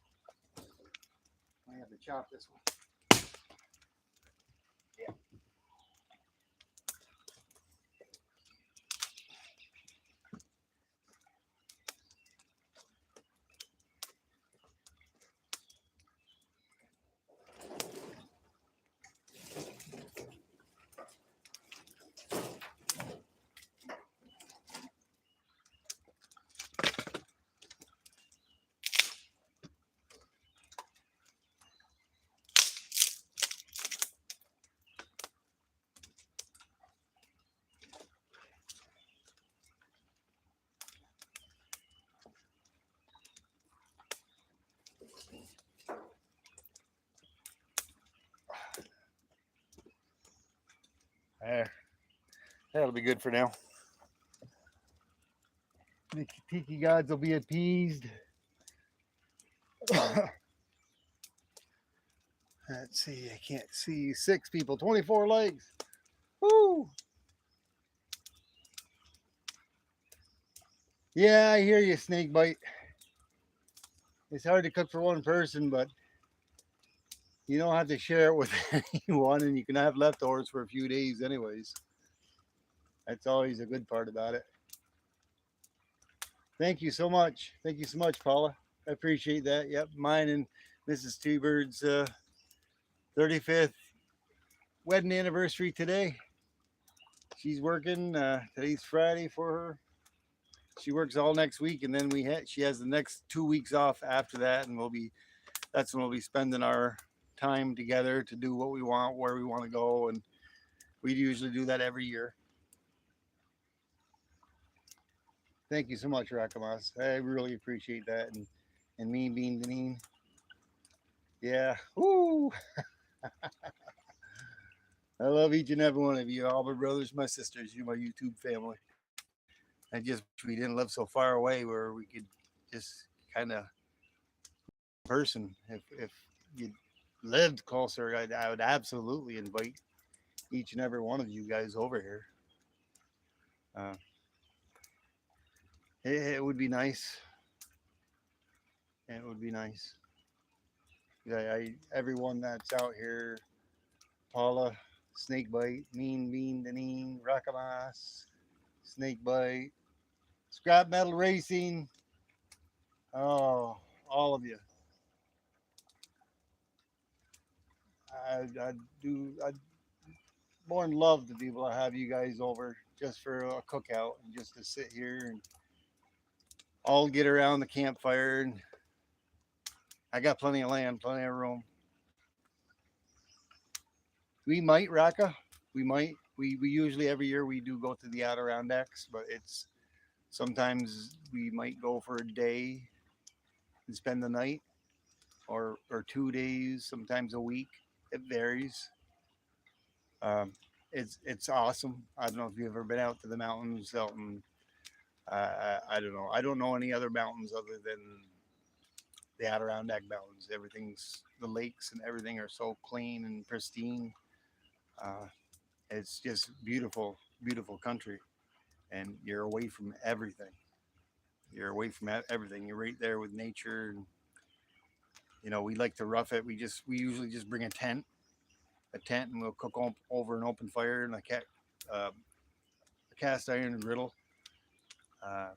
Speaker 1: I have to chop this one. Yeah. There. That'll be good for now. The tiki gods will be appeased. Let's see, I can't see 6 people, 24 legs. Woo! Yeah, I hear you, Snakebite. It's hard to cook for one person, but you don't have to share it with anyone, and you can have leftovers for a few days anyways. That's always a good part about it. Thank you so much. Thank you so much, Paula. I appreciate that. Yep, mine and Mrs. T-Bird's 35th wedding anniversary today. She's working. Today's Friday for her. She works all next week, and then she has the next 2 weeks off after that, and that's when we'll be spending our time together to do what we want, where we want to go, and we usually do that every year. Thank you so much, Rakamas. I really appreciate that, and Mean Bean Deneen. Yeah. Woo! I love each and every one of you, all my brothers, my sisters, you, my YouTube family. I just wish we didn't live so far away where we could just kind of person. If you lived closer, I would absolutely invite each and every one of you guys over here. Uh, it would be nice. It would be nice. Everyone that's out here, Paula, Snakebite, Mean Bean Deneen, Rakamas, Snakebite, Scrap Metal Racing. Oh, all of you. I'd more than love to be able to have you guys over just for a cookout and just to sit here and all get around the campfire. And I got plenty of land, plenty of room. We might, Raka. We might. We usually every year we do go to the Adirondacks, but it's sometimes we might go for a day and spend the night, or 2 days, sometimes a week. It varies. Um, It's awesome. I don't know if you've ever been out to the mountains out in I don't know. I don't know any other mountains other than the Adirondack Mountains. Everything's the lakes and everything are so clean and pristine. Uh, it's just beautiful, beautiful country, and you're away from everything. You're away from everything. You're right there with nature. And, we like to rough it. We usually just bring a tent, and we'll cook over an open fire and a cast iron griddle. Uh,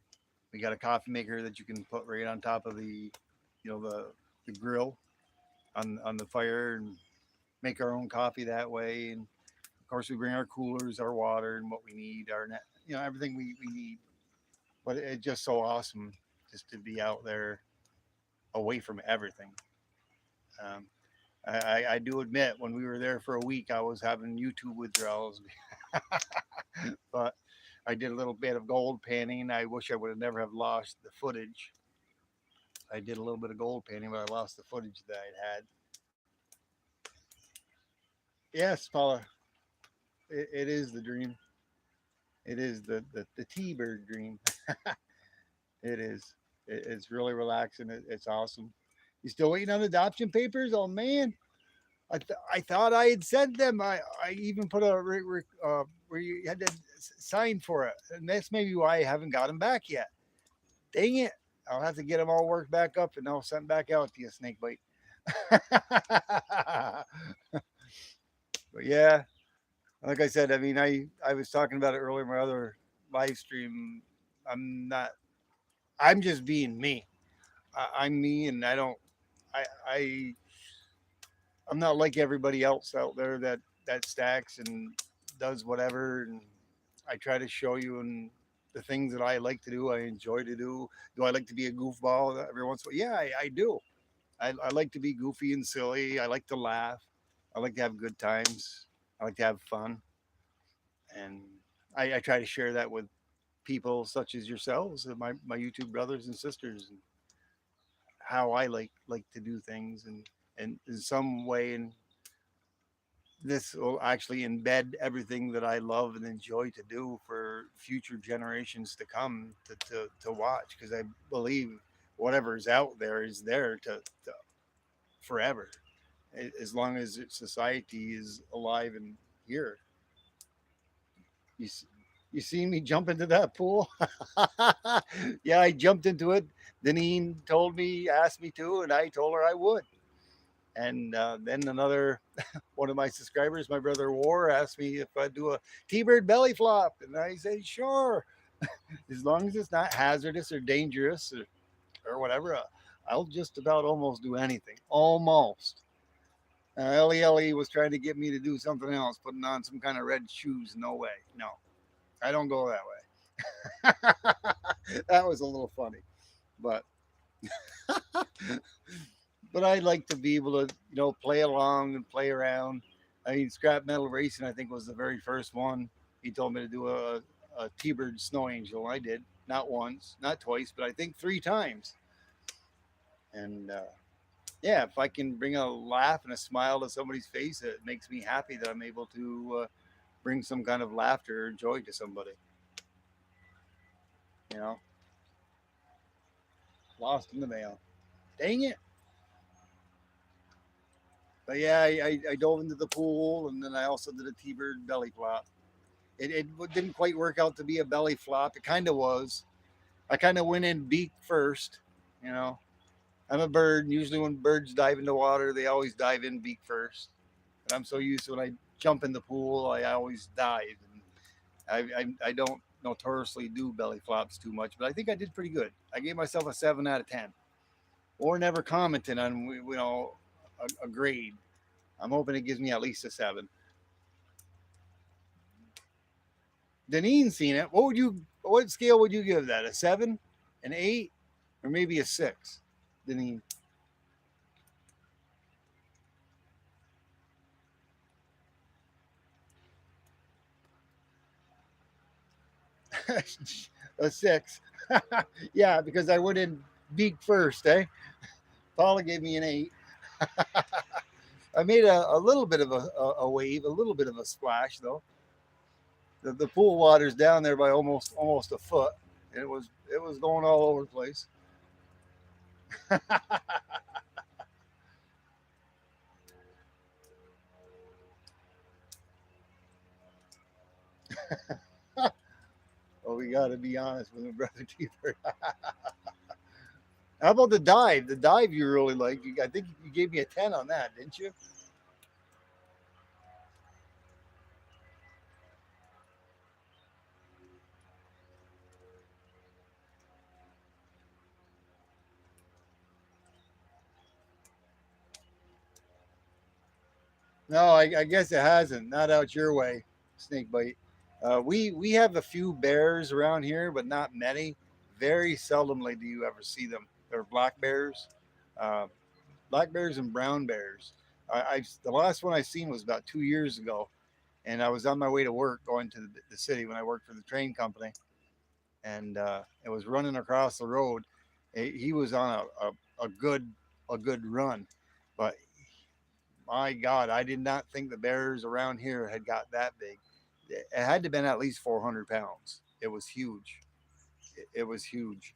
Speaker 1: we got a coffee maker that you can put right on top of the grill on the fire and make our own coffee that way. And of course, we bring our coolers, our water, and what we need, our net, everything we need. But it's just so awesome just to be out there away from everything. Um, I do admit when we were there for a week, I was having YouTube withdrawals, but I did a little bit of gold panning. I wish I would have never have lost the footage. I did a little bit of gold panning, but I lost the footage that I had. Yes, Paula, it is the dream. It is the T-bird dream. It is. It's really relaxing. It's awesome. You still waiting on the adoption papers? Oh man, I thought I had sent them. I even put where you had to sign for it, and that's maybe why I haven't got them back yet. Dang it! I'll have to get them all worked back up and I'll send back out to you, Snakebite. But yeah, like I said, I mean, I was talking about it earlier in my other live stream. I'm not. I'm just being me. I'm me, and I don't. I I'm not like everybody else out there that stacks and does whatever. And I try to show you and the things that I like to do, I enjoy to do. Do I like to be a goofball every once in a while? Yeah, I do. I like to be goofy and silly. I like to laugh. I like to have good times. I like to have fun, and I try to share that with people such as yourselves, my YouTube brothers and sisters, and how I like to do things, and in some way, and this will actually embed everything that I love and enjoy to do for future generations to come to watch, because I believe whatever's out there is there to forever, as long as society is alive and here. You you see me jump into that pool? Yeah, I jumped into it. Deneen told me, asked me to, and I told her I would. And then another one of my subscribers, my brother War, asked me if I'd do a T-bird belly flop, and I said sure, as long as it's not hazardous or dangerous or whatever. I'll just about almost do anything, almost. Ellie was trying to get me to do something else, putting on some kind of red shoes. No way, no, I don't go that way. That was a little funny, but I'd like to be able to, play along and play around. I mean, Scrap Metal Racing, I think, was the very first one. He told me to do a T-Bird Snow Angel. I did, not once, not twice, but I think 3 times. And yeah, if I can bring a laugh and a smile to somebody's face, it makes me happy that I'm able to bring some kind of laughter or joy to somebody. You know, lost in the mail. Dang it. But yeah, I dove into the pool, and then I also did a T-bird belly flop. It didn't quite work out to be a belly flop. It kind of was. I kind of went in beak first. You know, I'm a bird. And usually when birds dive into water, they always dive in beak first. And I'm so used to when I jump in the pool, I always dive. And I don't notoriously do belly flops too much, but I think I did pretty good. I gave myself a 7 out of 10. Or never commented on a grade. I'm hoping it gives me at least a 7. Deneen's seen it. What scale would you give that? A 7, an 8, or maybe a 6? Deneen. A 6. Yeah, because I went in beak first, eh? Paula gave me an 8. I made a little bit of a wave, a little bit of a splash, though. The pool water's down there by almost a foot. And it was going all over the place. Oh, we got to be honest with my brother Keeper. How about the dive? The dive you really like. I think you gave me a 10 on that, didn't you? No, I guess it hasn't. Not out your way, snake bite. We have a few bears around here, but not many. Very seldomly do you ever see them. They're uh, black bears and brown bears. The last one I seen was about 2 years ago, and I was on my way to work going to the city when I worked for the train company, and it was running across the road. He was on a good run, but my God, I did not think the bears around here had got that big. It had to have been at least 400 pounds. It was huge. It was huge.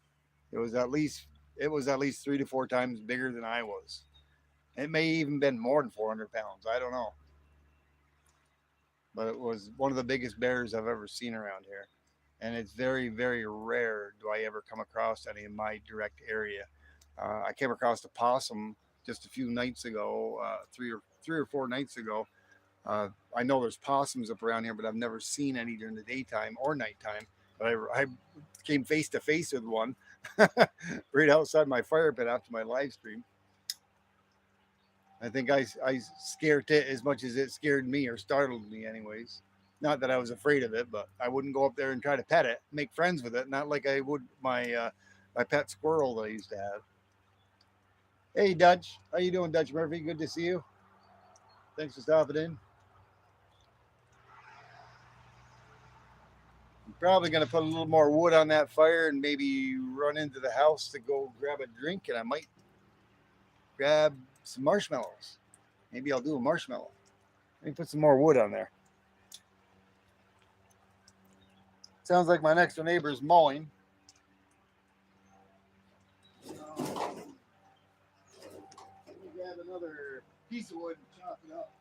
Speaker 1: It was at least it was at least 3 to 4 times bigger than I was. It may even been more than 400 pounds. I don't know, but it was one of the biggest bears I've ever seen around here, and it's very rare do I ever come across any in my direct area. I came across a possum just a few nights ago, 3 or 4 nights ago. I know there's possums up around here, but I've never seen any during the daytime or nighttime. But I came face to face with one right outside my fire pit after my live stream. I think I scared it as much as it scared me or startled me, anyways. Not that I was afraid of it, but I wouldn't go up there and try to pet it, make friends with it. Not like I would my pet squirrel that I used to have. Hey Dutch, how you doing, Dutch Murphy? Good to see you. Thanks for stopping in. I'm probably gonna put a little more wood on that fire and maybe run into the house to go grab a drink, and I might grab some marshmallows. Maybe I'll do a marshmallow. Let me put some more wood on there. Sounds like my next door neighbor is mowing. Let me grab another piece of wood and chop it up.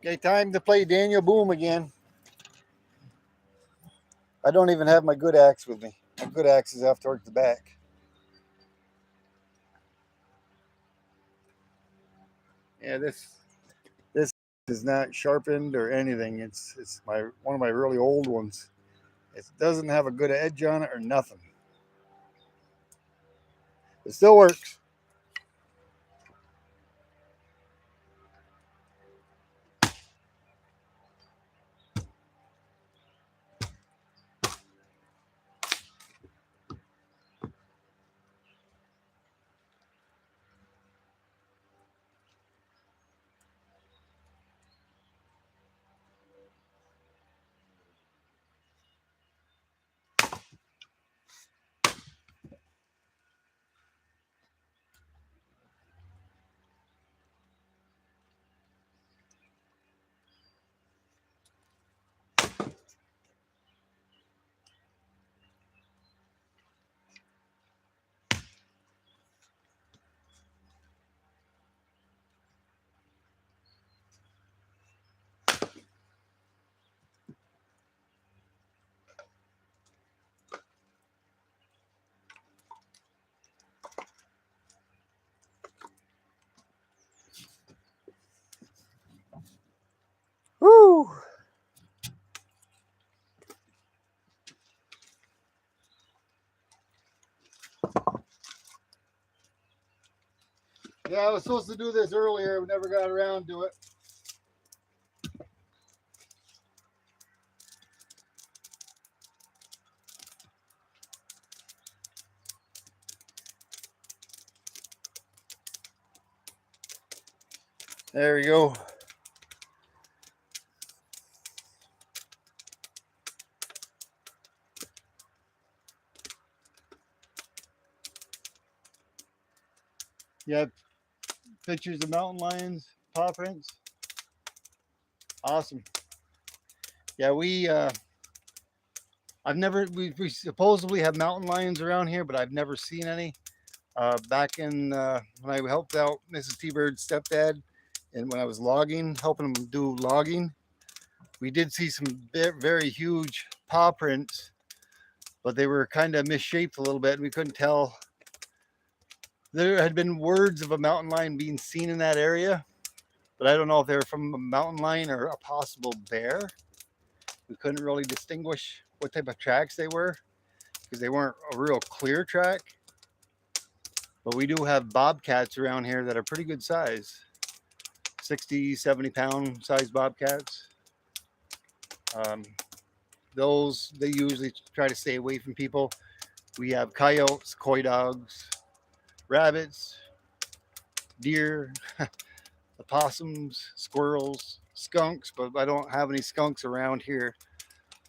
Speaker 1: Okay, time to play Daniel Boom again. I don't even have my good axe with me. My good axe is off towards the back. Yeah, this is not sharpened or anything. It's my one of my really old ones. It doesn't have a good edge on it or nothing. It still works. Woo! Yeah, I was supposed to do this earlier. We never got around to it. There we go. Yeah, pictures of mountain lions, paw prints. Awesome. Yeah, I've never, we supposedly have mountain lions around here, but I've never seen any. Back in when I helped out Mrs. T-Bird's stepdad, and when I was logging, helping him do logging, we did see some very huge paw prints, but they were kind of misshaped a little bit, and we couldn't tell. There had been words of a mountain lion being seen in that area, but I don't know if they were from a mountain lion or a possible bear. We couldn't really distinguish what type of tracks they were because they weren't a real clear track. But we do have bobcats around here that are pretty good size, 60, 70-pound size bobcats. Those, they usually try to stay away from people. We have coyotes, coy dogs, rabbits, deer, opossums, squirrels, skunks, but I don't have any skunks around here.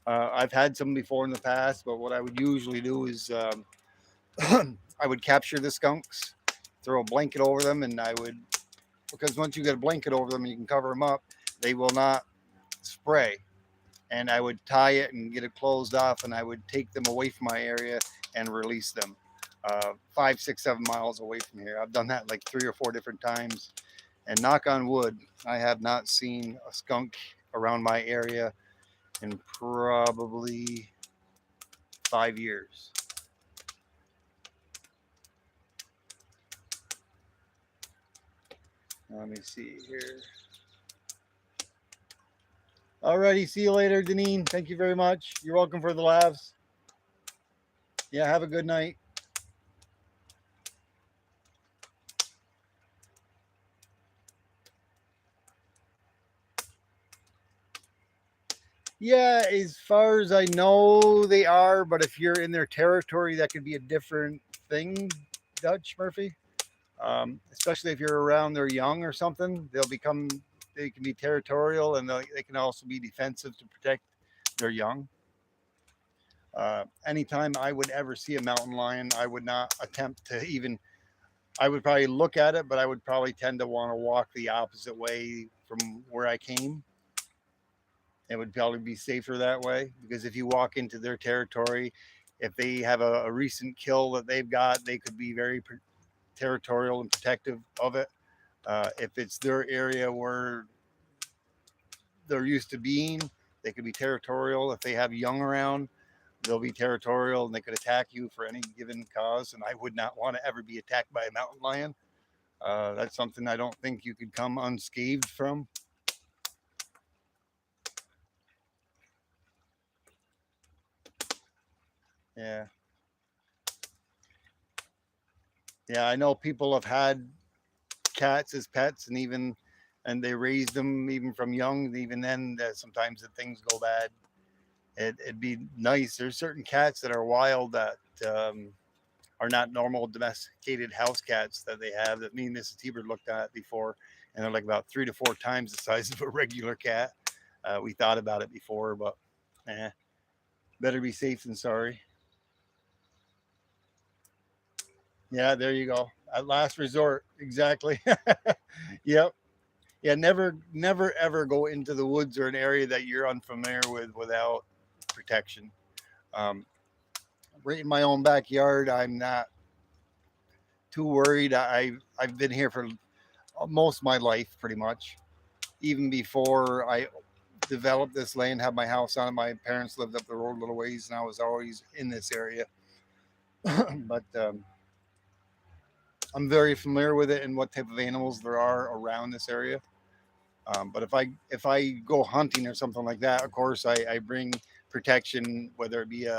Speaker 1: I've had some before in the past, but what I would usually do is I would capture the skunks, throw a blanket over them, and I would, because once you get a blanket over them and you can cover them up, they will not spray. And I would tie it and get it closed off, and I would take them away from my area and release them 5, 6, 7 miles away from here. I've done that like 3 or 4 different times. And knock on wood, I have not seen a skunk around my area in probably 5 years. Let me see here. Alrighty, see you later, Deneen. Thank you very much. You're welcome for the laughs. Yeah, have a good night. Yeah, as far as I know, they are, but if you're in their territory, that could be a different thing, Dutch Murphy. Especially if you're around their young or something, they can be territorial, and they can also be defensive to protect their young. Anytime I would ever see a mountain lion, I would not attempt to even, I would probably look at it, but I would probably tend to want to walk the opposite way from where I came. It would probably be safer that way, because if you walk into their territory, if they have a recent kill that they've got, they could be very territorial and protective of it. If it's their area where they're used to being, they could be territorial. If they have young around, they'll be territorial and they could attack you for any given cause. And I would not want to ever be attacked by a mountain lion. That's something I don't think you could come unscathed from. Yeah. Yeah, I know people have had cats as pets, and they raised them even from young. Even then, sometimes the things go bad. It'd be nice. There's certain cats that are wild that are not normal domesticated house cats that they have, that me and Mrs. T-Bird looked at before, and they're like about 3 to 4 times the size of a regular cat. We thought about it before, but better be safe than sorry. Yeah, there you go. At last resort, exactly. Yep. Yeah, never ever go into the woods or an area that you're unfamiliar with without protection. Um, right in my own backyard, I'm not too worried. I've been here for most of my life, pretty much. Even before I developed this land, had my house on it, my parents lived up the road a little ways, and I was always in this area. But I'm very familiar with it and what type of animals there are around this area. But if I go hunting or something like that, of course I bring protection, whether it be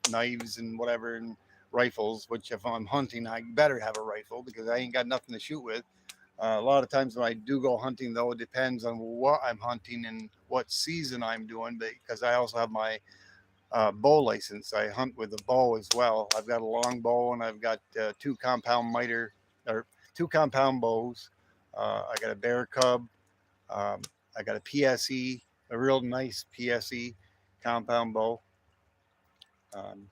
Speaker 1: knives and whatever and rifles. Which if I'm hunting, I better have a rifle because I ain't got nothing to shoot with. A lot of times when I do go hunting, though, it depends on what I'm hunting and what season I'm doing. Because I also have my bow license, I hunt with a bow as well. I've got a long bow and I've got two compound bows. I got a bear cub. I got a PSE, a real nice PSE compound bow. Um,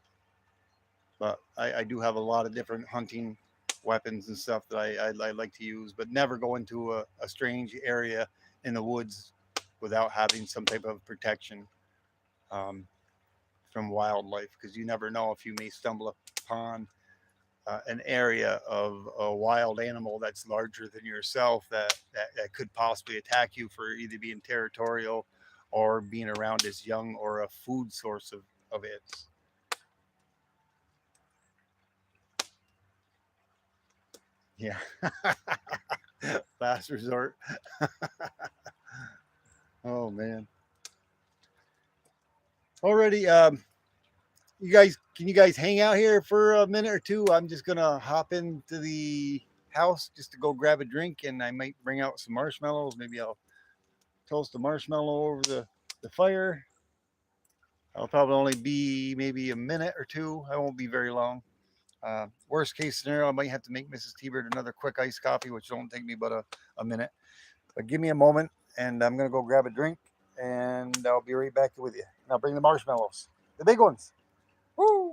Speaker 1: but I do have a lot of different hunting weapons and stuff that I like to use, but never go into a strange area in the woods without having some type of protection um, from wildlife, because you never know if you may stumble upon an area of a wild animal that's larger than yourself that could possibly attack you for either being territorial or being around its young or a food source of its. Yeah. Last resort. Oh man. Already, can you guys hang out here for a minute or two? I'm just gonna hop into the house just to go grab a drink, and I might bring out some marshmallows. Maybe I'll toast a marshmallow over the fire. I'll probably only be maybe a minute or two. I won't be very long. Worst case scenario, I might have to make Mrs. T-Bird another quick iced coffee, which don't take me but a minute. But give me a moment, and I'm gonna go grab a drink, and I'll be right back with you. And I'll bring the marshmallows, the big ones. Woo!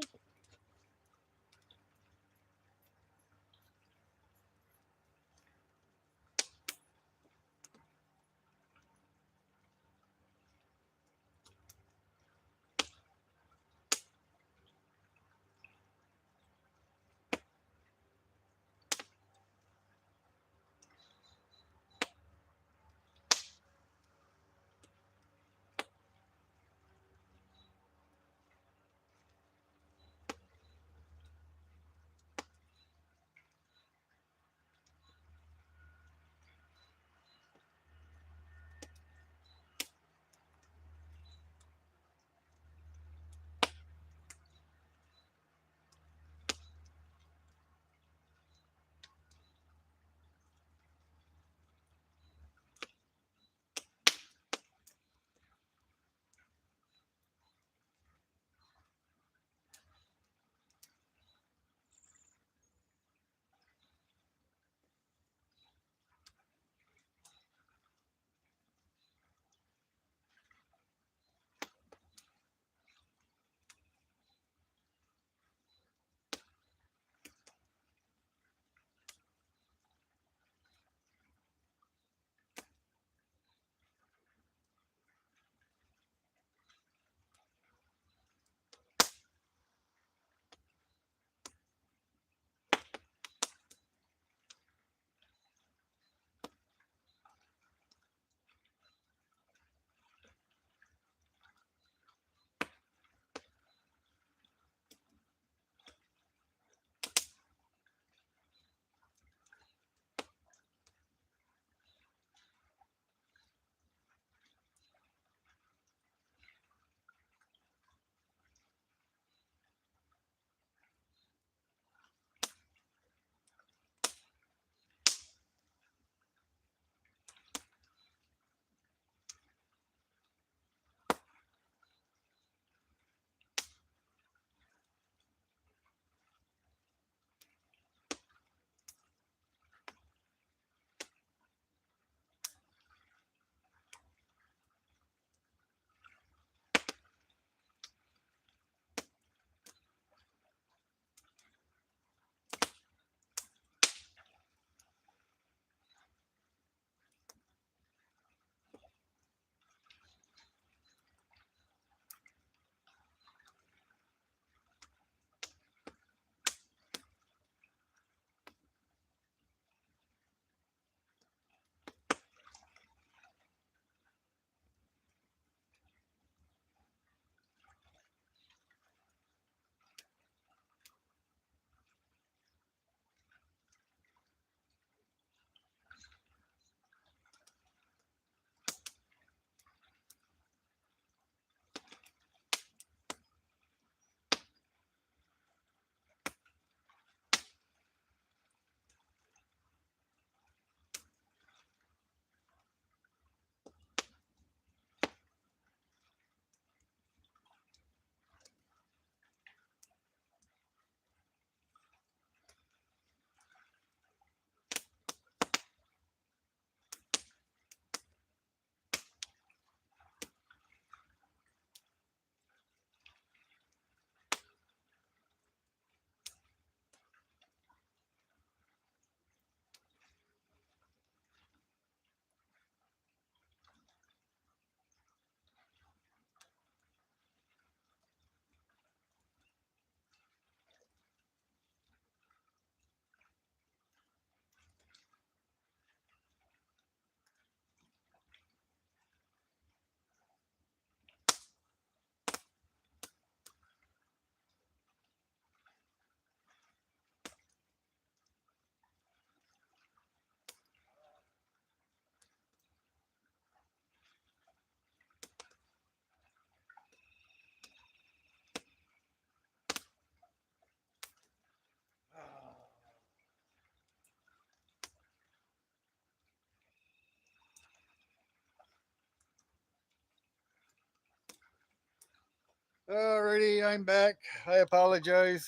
Speaker 1: Alrighty, I'm back. I apologize.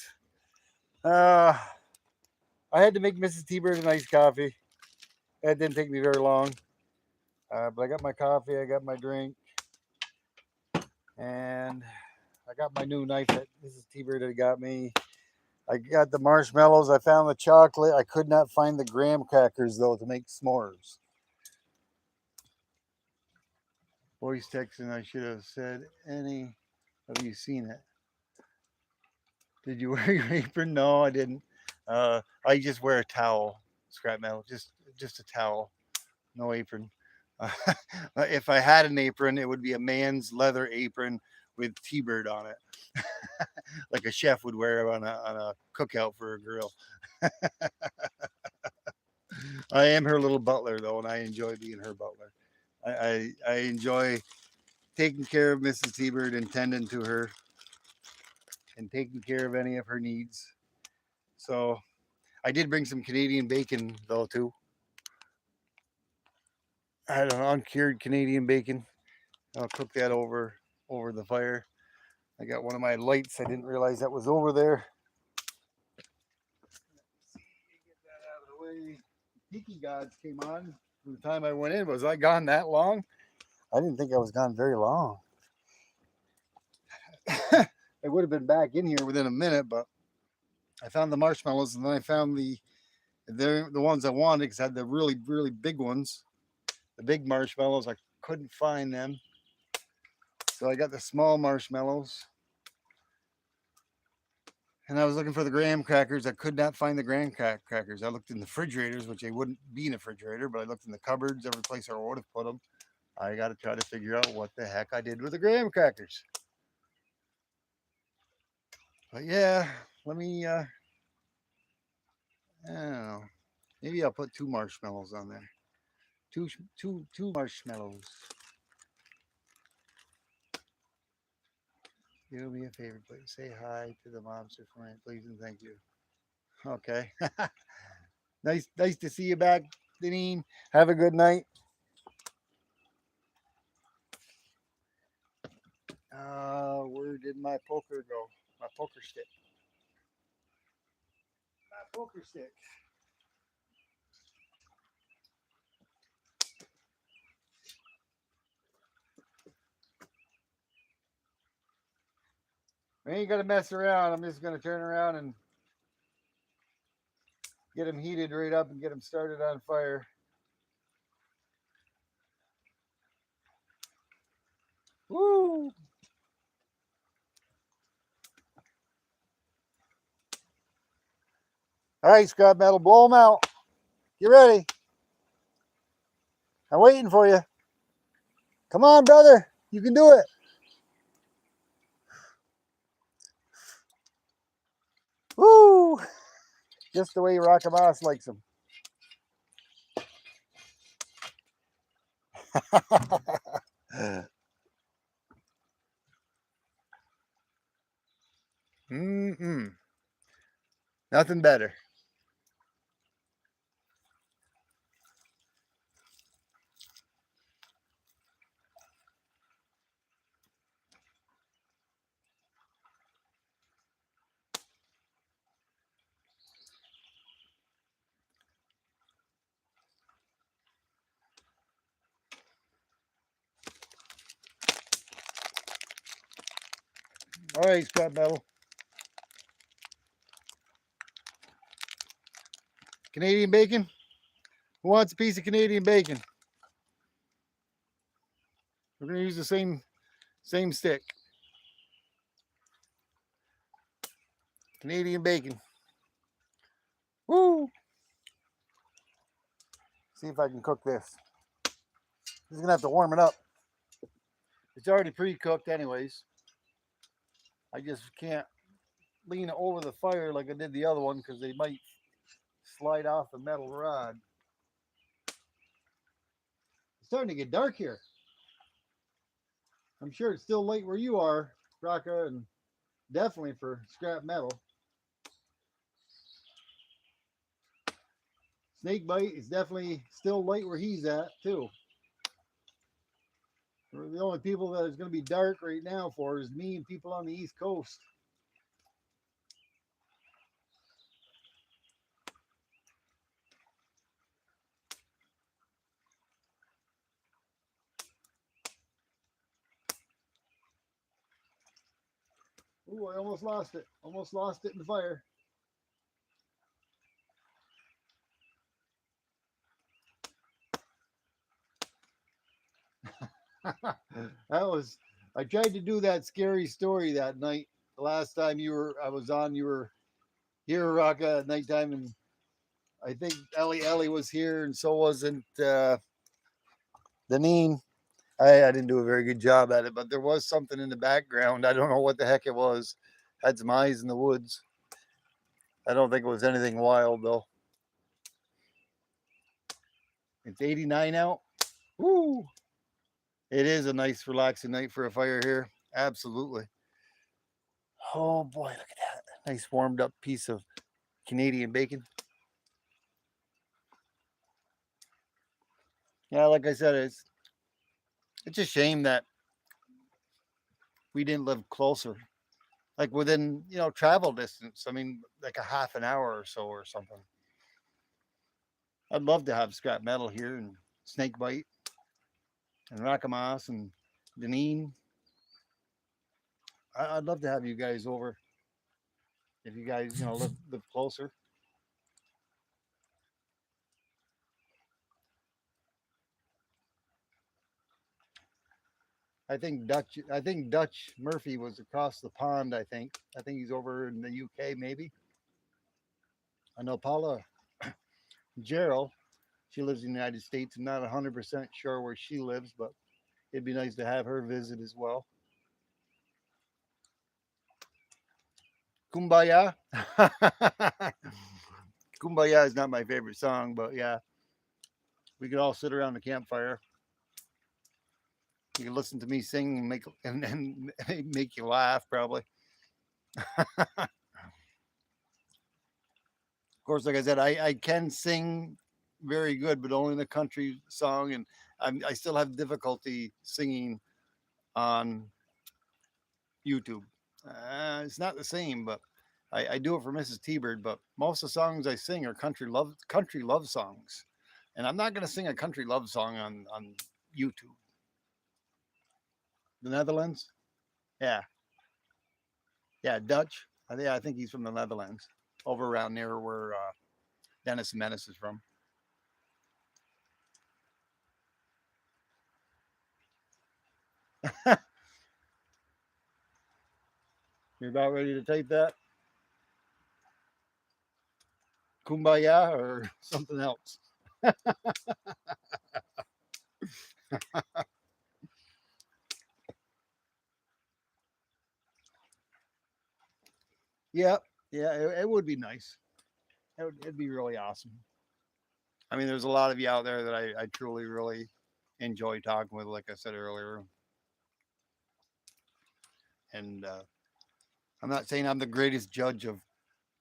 Speaker 1: Uh, I had to make Mrs. T-Bird a nice coffee. That didn't take me very long. But I got my coffee, I got my drink, and I got my new knife that Mrs. T-Bird had got me. I got the marshmallows. I found the chocolate. I could not find the graham crackers, though, to make s'mores. Voice text, and I should have said, any of you seen it? Did you wear your apron? No, I didn't. I just wear a towel, scrap metal, just a towel, no apron. If I had an apron, it would be a man's leather apron with T-Bird on it, like a chef would wear on a cookout for a grill. I am her little butler though, and I enjoy being her butler. I enjoy taking care of Mrs. T-Bird and tending to her and taking care of any of her needs. So I did bring some Canadian bacon though too. I had an uncured Canadian bacon. I'll cook that over the fire. I got one of my lights. I didn't realize that was over there. Get that out of the way. Tiki Gods came on from the time I went in. Was I gone that long? I didn't think I was gone very long. I would have been back in here within a minute, but I found the marshmallows and then I found they're the ones I wanted because I had the really big ones, the big marshmallows. I couldn't find them, so I got the small marshmallows. And I was looking for the graham crackers. I could not find the graham crackers. I looked in the refrigerators, which they wouldn't be in a refrigerator, but I looked in the cupboards, every place I would have put them. I got to try to figure out what the heck I did with the graham crackers. But yeah, let me, I don't know. Maybe I'll put 2 marshmallows on there. Two marshmallows. Do me a favor, please. Say hi to the monster for me, please, and thank you. Okay. Nice to see you back, Deneen. Have a good night. Where did my poker go? My poker stick. My poker stick. I ain't gonna mess around. I'm just gonna turn around and get them heated right up and get them started on fire. Woo! All right, scrap metal, blow them out. Get ready. I'm waiting for you. Come on, brother. You can do it. Woo! Just the way Rockaboss likes them. Mm-mm. Nothing better. All right, scrap metal. Canadian bacon? Who wants a piece of Canadian bacon? We're going to use the same stick. Canadian bacon. Woo! See if I can cook this. Just going to have to warm it up. It's already pre-cooked anyways. I just can't lean it over the fire like I did the other one because they might slide off the metal rod. It's starting to get dark here. I'm sure it's still late where you are, Rocka, and definitely for scrap metal. Snakebite is definitely still light where he's at too. The only people that it's going to be dark right now for is me and people on the East Coast. Ooh, I almost lost it. Almost lost it in the fire. That was. I tried to do that scary story that night. The last time I was on, you were here, Rocka, at nighttime, and I think Ellie was here, and so wasn't Deneen. I didn't do a very good job at it, but there was something in the background. I don't know what the heck it was. Had some eyes in the woods. I don't think it was anything wild though. It's 89 out. Woo! It is a nice, relaxing night for a fire here. Absolutely. Oh boy, look at that. Nice warmed up piece of Canadian bacon. Yeah, like I said, it's a shame that we didn't live closer. Like within, travel distance. I mean, like a half an hour or so or something. I'd love to have scrap metal here and snakebite and Rakamas and Deneen. I'd love to have you guys over if you guys, live closer. I think Dutch Murphy was across the pond. I think he's over in the UK maybe. I know Paula Gerald. She lives in the United States. I'm not 100% sure where she lives, but it'd be nice to have her visit as well. Kumbaya. Kumbaya is not my favorite song, but yeah, we could all sit around the campfire. You can listen to me sing and and make you laugh probably. Of course, like I said, I can sing very good, but only in a country song, and I still have difficulty singing on YouTube. It's not the same, but I do it for Mrs. T-Bird. But most of the songs I sing are country love songs, and I'm not going to sing a country love song on YouTube. The Netherlands, yeah, yeah, Dutch. I think he's from the Netherlands, over around near where Dennis Menace is from. You're about ready to take that Kumbaya or something else. Yeah, yeah, it would be nice. It'd be really awesome. I mean, there's a lot of you out there that I truly, really enjoy talking with, like I said earlier. And I'm not saying I'm the greatest judge of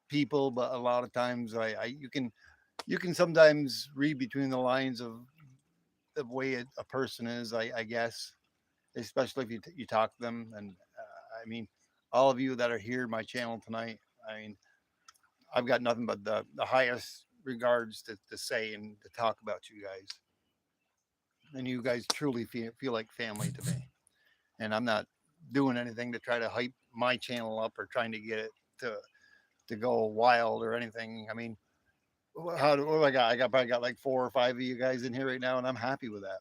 Speaker 1: people, but a lot of times you can sometimes read between the lines of the way a person is. I guess, especially if you talk to them. And I mean, all of you that are here, my channel tonight. I mean, I've got nothing but the highest regards to say and to talk about you guys. And you guys truly feel like family to me. And I'm not doing anything to try to hype my channel up or trying to get it to go wild or anything. I mean, what do I got? Probably got like 4 or 5 of you guys in here right now, and I'm happy with that.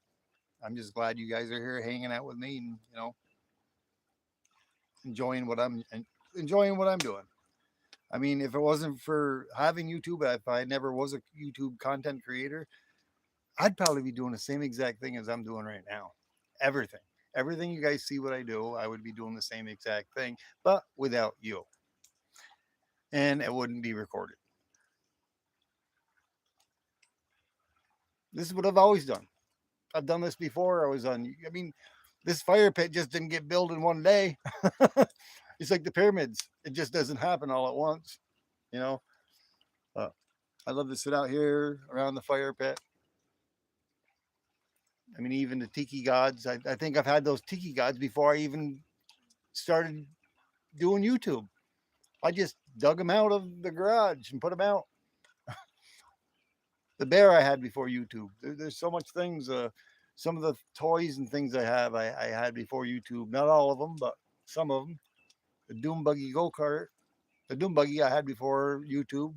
Speaker 1: I'm just glad you guys are here hanging out with me and enjoying what I'm doing. I mean, if it wasn't for having YouTube, if I never was a YouTube content creator, I'd probably be doing the same exact thing as I'm doing right now. Everything. Everything you guys see what I do, I would be doing the same exact thing, but without you. And it wouldn't be recorded. This is what I've always done. I've done this before. I mean, this fire pit just didn't get built in one day. It's like the pyramids. It just doesn't happen all at once, you know. Uh, I love to sit out here around the fire pit I mean, even the tiki gods. I think I've had those tiki gods before I even started doing YouTube. I just dug them out of the garage and put them out. The bear I had before YouTube. There's so much things. Some of the toys and things I had before YouTube. Not all of them, but some of them. The Doom Buggy go kart. The Doom Buggy I had before YouTube.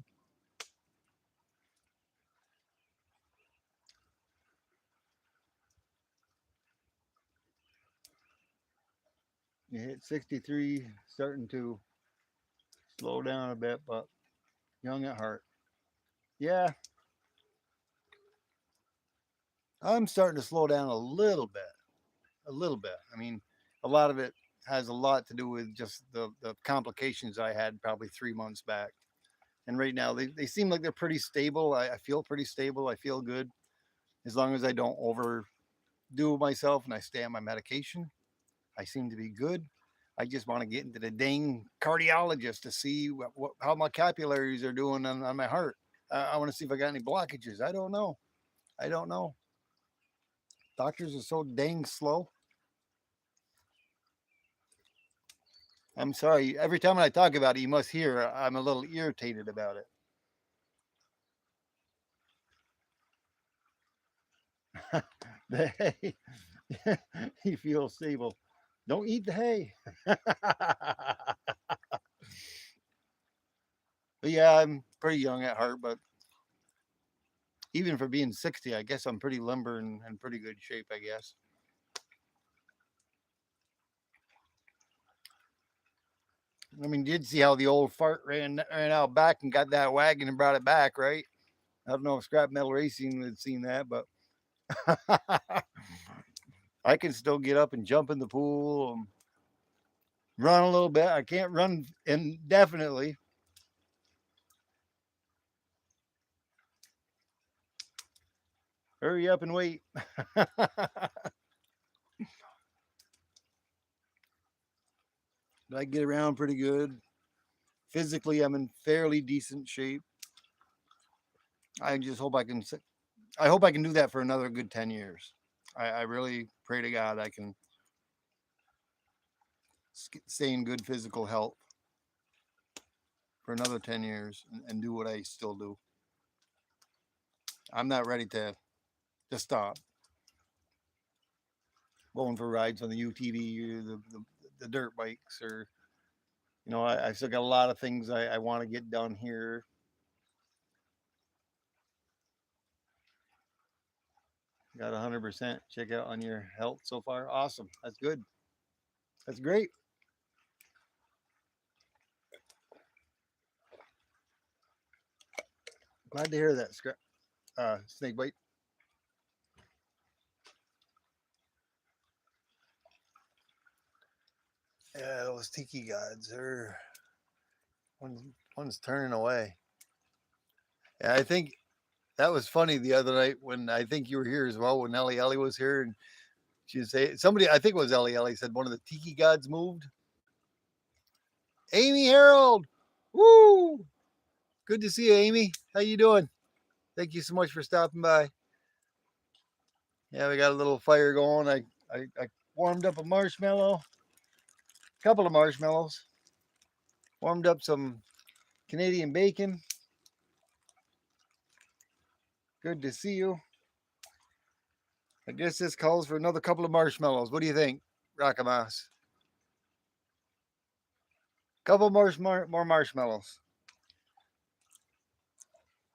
Speaker 1: You hit 63, starting to slow down a bit, but young at heart. Yeah, I'm starting to slow down a little bit. A little bit. I mean, a lot of it has a lot to do with just the complications I had probably 3 months back. And right now, they seem like they're pretty stable. I feel pretty stable. I feel good as long as I don't overdo myself and I stay on my medication. I seem to be good. I just want to get into the dang cardiologist to see how my capillaries are doing on my heart. I want to see if I got any blockages. I don't know. I don't know. Doctors are so dang slow. I'm sorry. Every time I talk about it, you must hear I'm a little irritated about it. The hay, he feels stable. Don't eat the hay. But yeah, I'm pretty young at heart, but even for being 60, I guess I'm pretty limber and pretty good shape, I guess. I mean, you did see how the old fart ran out back and got that wagon and brought it back, right? I don't know if Scrap Metal Racing had seen that, but I can still get up and jump in the pool, run a little bit. I can't run indefinitely. Hurry up and wait. I get around pretty good. Physically, I'm in fairly decent shape. I just hope I can. I hope I can do that for another good 10 years. I really pray to God I can stay in good physical health for another 10 years and do what I still do. I'm not ready to stop going for rides on the UTV or the dirt bikes, or I still got a lot of things I want to get done here. Got 100% check out on your health so far. Awesome. That's good. That's great. Glad to hear that, Snake Bite. Yeah, those tiki gods are one's turning away. Yeah, I think that was funny the other night when I think you were here as well when Ellie was here, and she say somebody, I think it was Ellie said one of the tiki gods moved. Amy Harold, woo! Good to see you, Amy. How you doing? Thank you so much for stopping by. Yeah, we got a little fire going. I warmed up a marshmallow, a couple of marshmallows. Warmed up some Canadian bacon. Good to see you. I guess this calls for another couple of marshmallows. What do you think, Rakamas? Couple more marshmallows.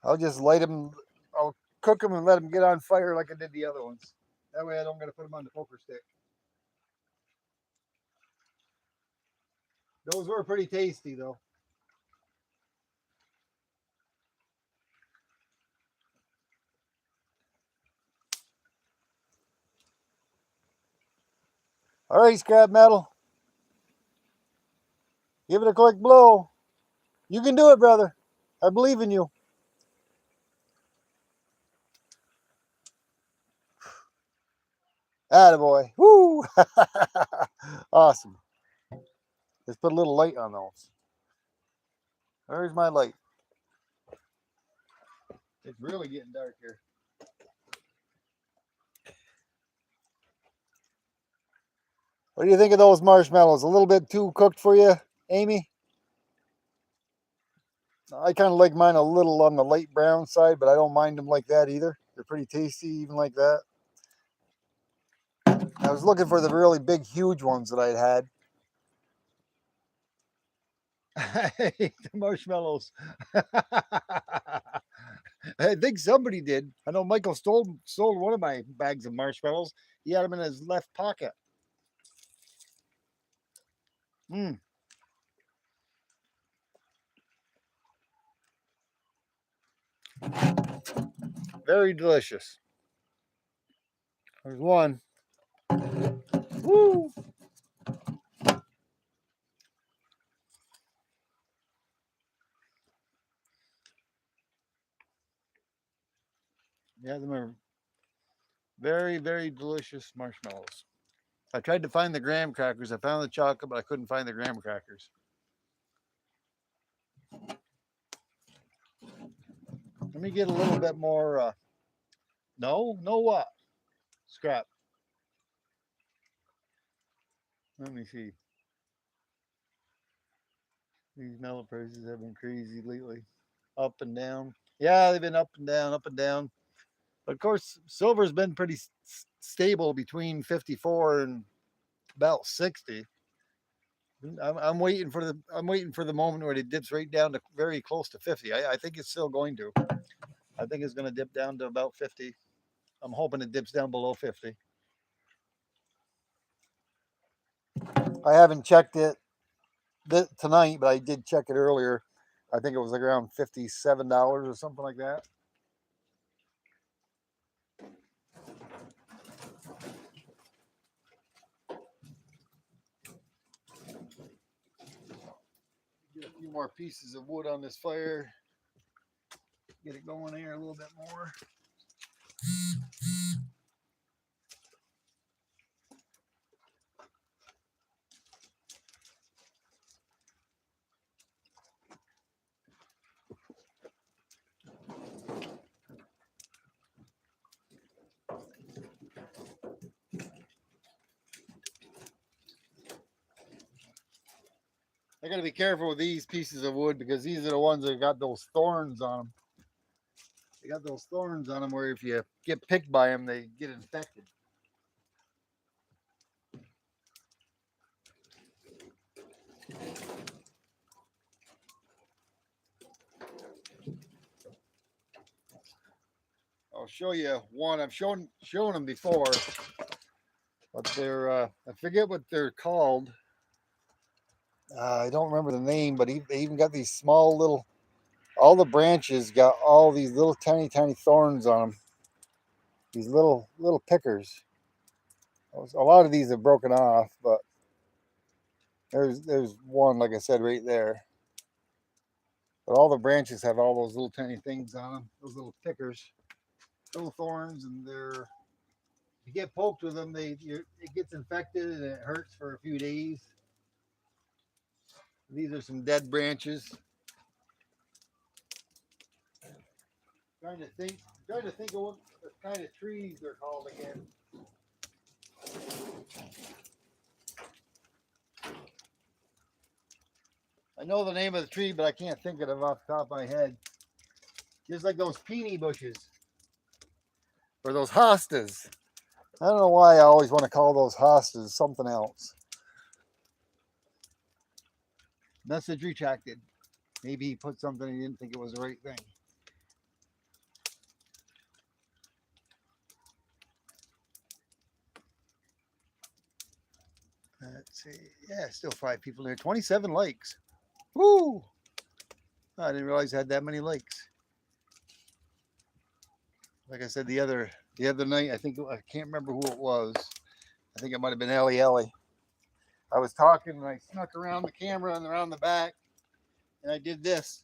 Speaker 1: I'll just light them. I'll cook them and let them get on fire like I did the other ones. That way I don't got to put them on the poker stick. Those were pretty tasty though. All right, Scrap Metal. Give it a quick blow. You can do it, brother. I believe in you. Attaboy. Woo! Awesome. Let's put a little light on those. There's my light. It's really getting dark here. What do you think of those marshmallows? A little bit too cooked for you, Amy? I kind of like mine a little on the light brown side, but I don't mind them like that either. They're pretty tasty, even like that. I was looking for the really big, huge ones that I'd had. I hate the marshmallows. I think somebody did. I know Michael stole one of my bags of marshmallows. He had them in his left pocket. Mm. Very delicious. There's one. Woo! Yeah, them are very, very delicious marshmallows. I tried to find the graham crackers. I found the chocolate, but I couldn't find the graham crackers. Let me get a little bit more. No, no what? Scrap. Let me see. These metal prices have been crazy lately. Up and down. Yeah, they've been up and down, up and down. But of course, silver's been pretty stable between 54 and about 60. I'm waiting for the moment where it dips right down to very close to 50. I think it's still going to. I think it's going to dip down to about 50. I'm hoping it dips down below 50. I haven't checked it tonight, but I did check it earlier. I think it was like around $57 or something like that. Get a few more pieces of wood on this fire. Get it going here a little bit more. I got to be careful with these pieces of wood because these are the ones that got those thorns on them. They got those thorns on them where if you get picked by them, they get infected. I'll show you one. I've shown them before, but they're I forget what they're called. I don't remember the name, but they even got these small little. All the branches got all these little tiny thorns on them. These little pickers. A lot of these have broken off, but there's one, like I said, right there. But all the branches have all those little tiny things on them. Those little pickers, little thorns, and they're. If you get poked with them, it gets infected and it hurts for a few days. These are some dead branches. Trying to think of what kind of trees they're called again. I know the name of the tree, but I can't think of it off the top of my head. Just like those peony bushes. Or those hostas. I don't know why I always want to call those hostas something else. Message retracted. Maybe he put something he didn't think it was the right thing. Let's see. Yeah, still 5 people there. 27 likes. Woo! I didn't realize I had that many likes. Like I said the other night, I can't remember who it was. I think it might have been Ellie Ellie. I was talking and I snuck around the camera and around the back, and I did this.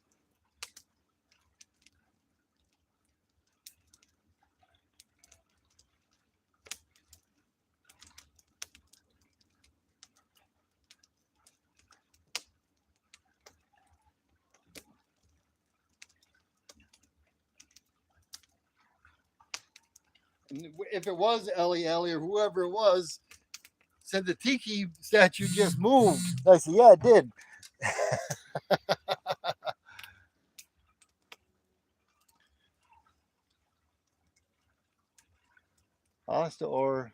Speaker 1: And if it was Ellie Ellie or whoever it was, said the tiki statue just moved. I said, yeah, it did. Hosta or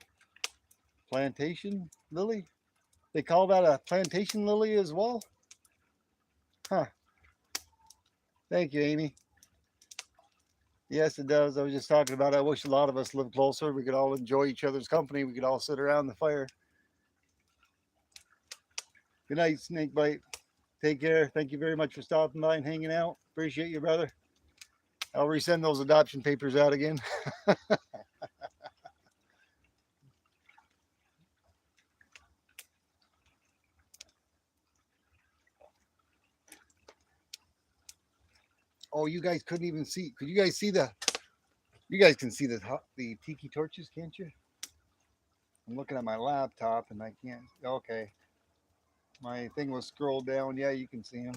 Speaker 1: plantation lily? They call that a plantation lily as well? Huh. Thank you, Amy. Yes, it does. I was just talking about it. I wish a lot of us lived closer. We could all enjoy each other's company. We could all sit around the fire. Good night, Snakebite. Take care. Thank you very much for stopping by and hanging out. Appreciate you, brother. I'll resend those adoption papers out again. Oh, you guys couldn't even see. Could you guys see the? You guys can see the tiki torches, can't you? I'm looking at my laptop and I can't. Okay, my thing was scrolled down. Yeah, you can see them.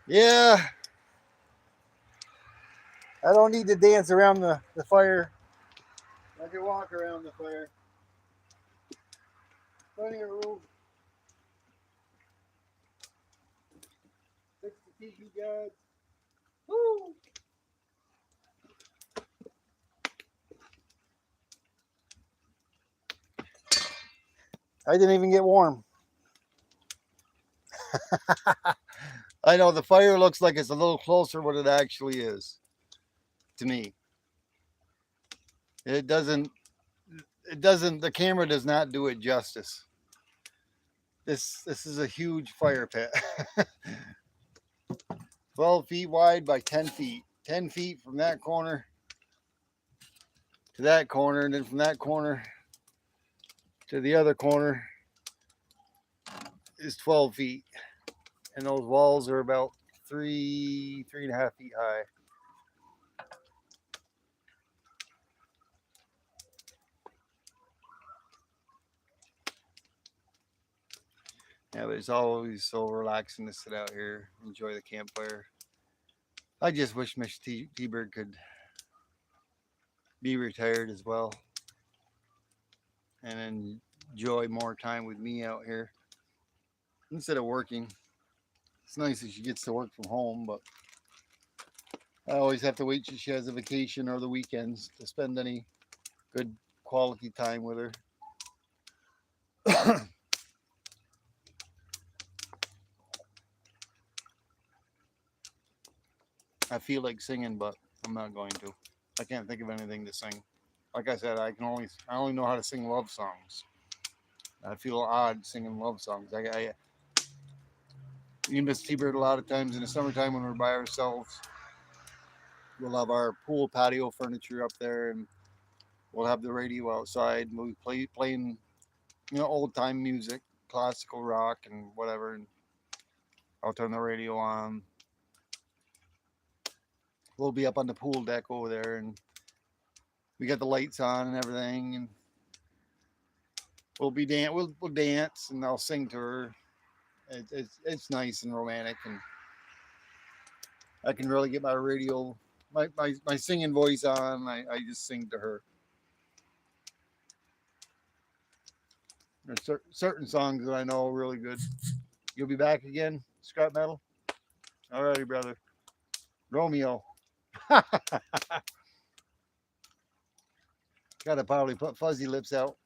Speaker 1: Yeah, I don't need to dance around the fire. I can walk around the fire. Plenty of room. 6 tiki gods. Woo! I didn't even get warm. I know the fire looks like it's a little closer what it actually is to me. It doesn't, the camera does not do it justice. This is a huge fire pit. 12 feet wide by 10 feet. 10 feet from that corner to that corner, and then from that corner to the other corner is 12 feet. And those walls are about 3.5 feet high. Yeah, but it's always so relaxing to sit out here, enjoy the campfire. I just wish Mr. T-Bird could be retired as well and enjoy more time with me out here instead of working. It's nice that she gets to work from home, but I always have to wait till she has a vacation or the weekends to spend any good quality time with her. I feel like singing, but I'm not going to. I can't think of anything to sing. Like I said, I only know how to sing love songs. I feel odd singing love songs. You miss T-Bird a lot of times in the summertime when we're by ourselves. We'll have our pool patio furniture up there, and we'll have the radio outside. And we'll be playing, old time music, classical rock, and whatever. And I'll turn the radio on. We'll be up on the pool deck over there, and we got the lights on and everything, and we'll dance, and I'll sing to her. It's nice and romantic, and I can really get my radio, my singing voice on. I just sing to her. There's certain songs that I know are really good. You'll be back again, Scrap Metal? Alrighty, brother. Romeo. Gotta probably put Fuzzy Lips out.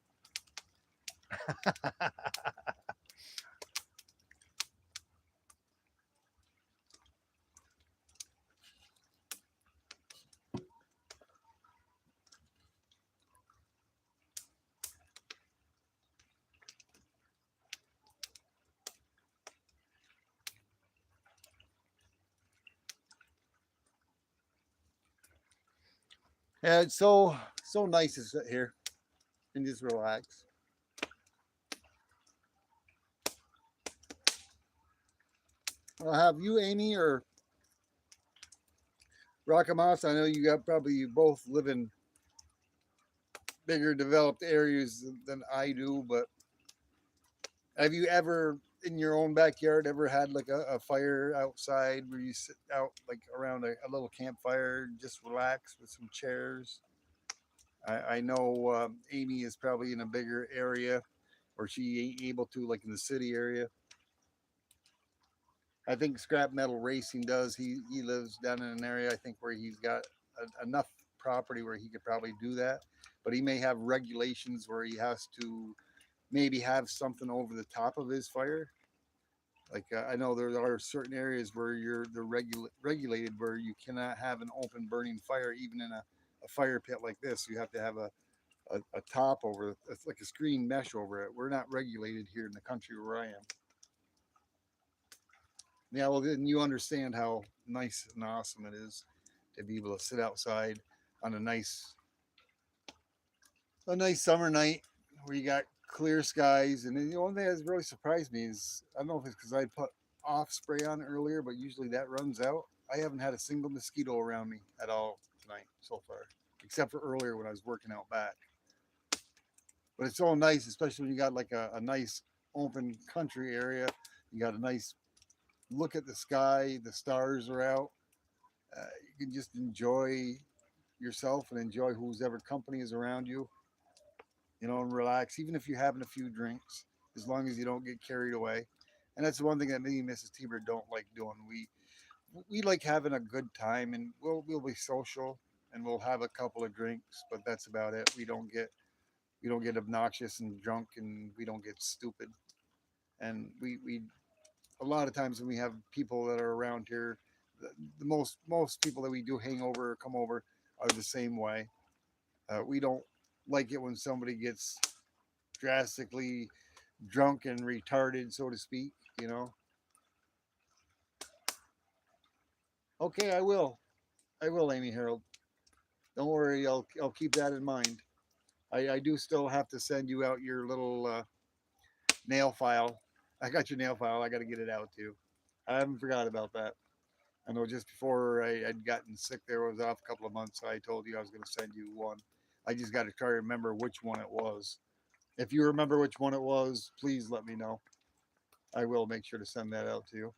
Speaker 1: Yeah, it's so nice to sit here and just relax. Well, have you, Amy, or Rakamas? I know you both live in bigger developed areas than I do, but have you ever in your own backyard ever had like a fire outside where you sit out like around a little campfire, just relax with some chairs? I know Amy is probably in a bigger area or she ain't able to, like in the city area. I think Scrap Metal Racing does. He lives down in an area I think where he's got enough property where he could probably do that, but he may have regulations where he has to maybe have something over the top of his fire. Like I know there are certain areas where regulated where you cannot have an open burning fire even in a fire pit like this. You have to have a top over it. It's like a screen mesh over it. We're not regulated here in the country where I am. Yeah, well, then you understand how nice and awesome it is to be able to sit outside on a nice summer night where you got clear skies. And then the only thing that's really surprised me is I don't know if it's because I put off spray on earlier, but usually that runs out. I haven't had a single mosquito around me at all tonight so far, except for earlier when I was working out back. But it's so nice, especially when you got like a nice open country area. You got a nice look at the sky, the stars are out. You can just enjoy yourself and enjoy whose ever company is around you, and relax, even if you're having a few drinks, as long as you don't get carried away. And that's the one thing that me and Mrs. Tiber don't like doing. We like having a good time, and we'll be social, and we'll have a couple of drinks, but that's about it. We don't get obnoxious and drunk, and we don't get stupid. And we a lot of times when we have people that are around here, the most people that we do hang over or come over are the same way. We don't like it when somebody gets drastically drunk and retarded, so to speak. You know. Okay, I will, Amy Harold. Don't worry, I'll keep that in mind. I do still have to send you out your little nail file. I got your nail file. I got to get it out too. I haven't forgot about that. I know just before I'd gotten sick there, I was off a couple of months. So I told you I was going to send you one. I just got to try to remember which one it was. If you remember which one it was, please let me know. I will make sure to send that out to you.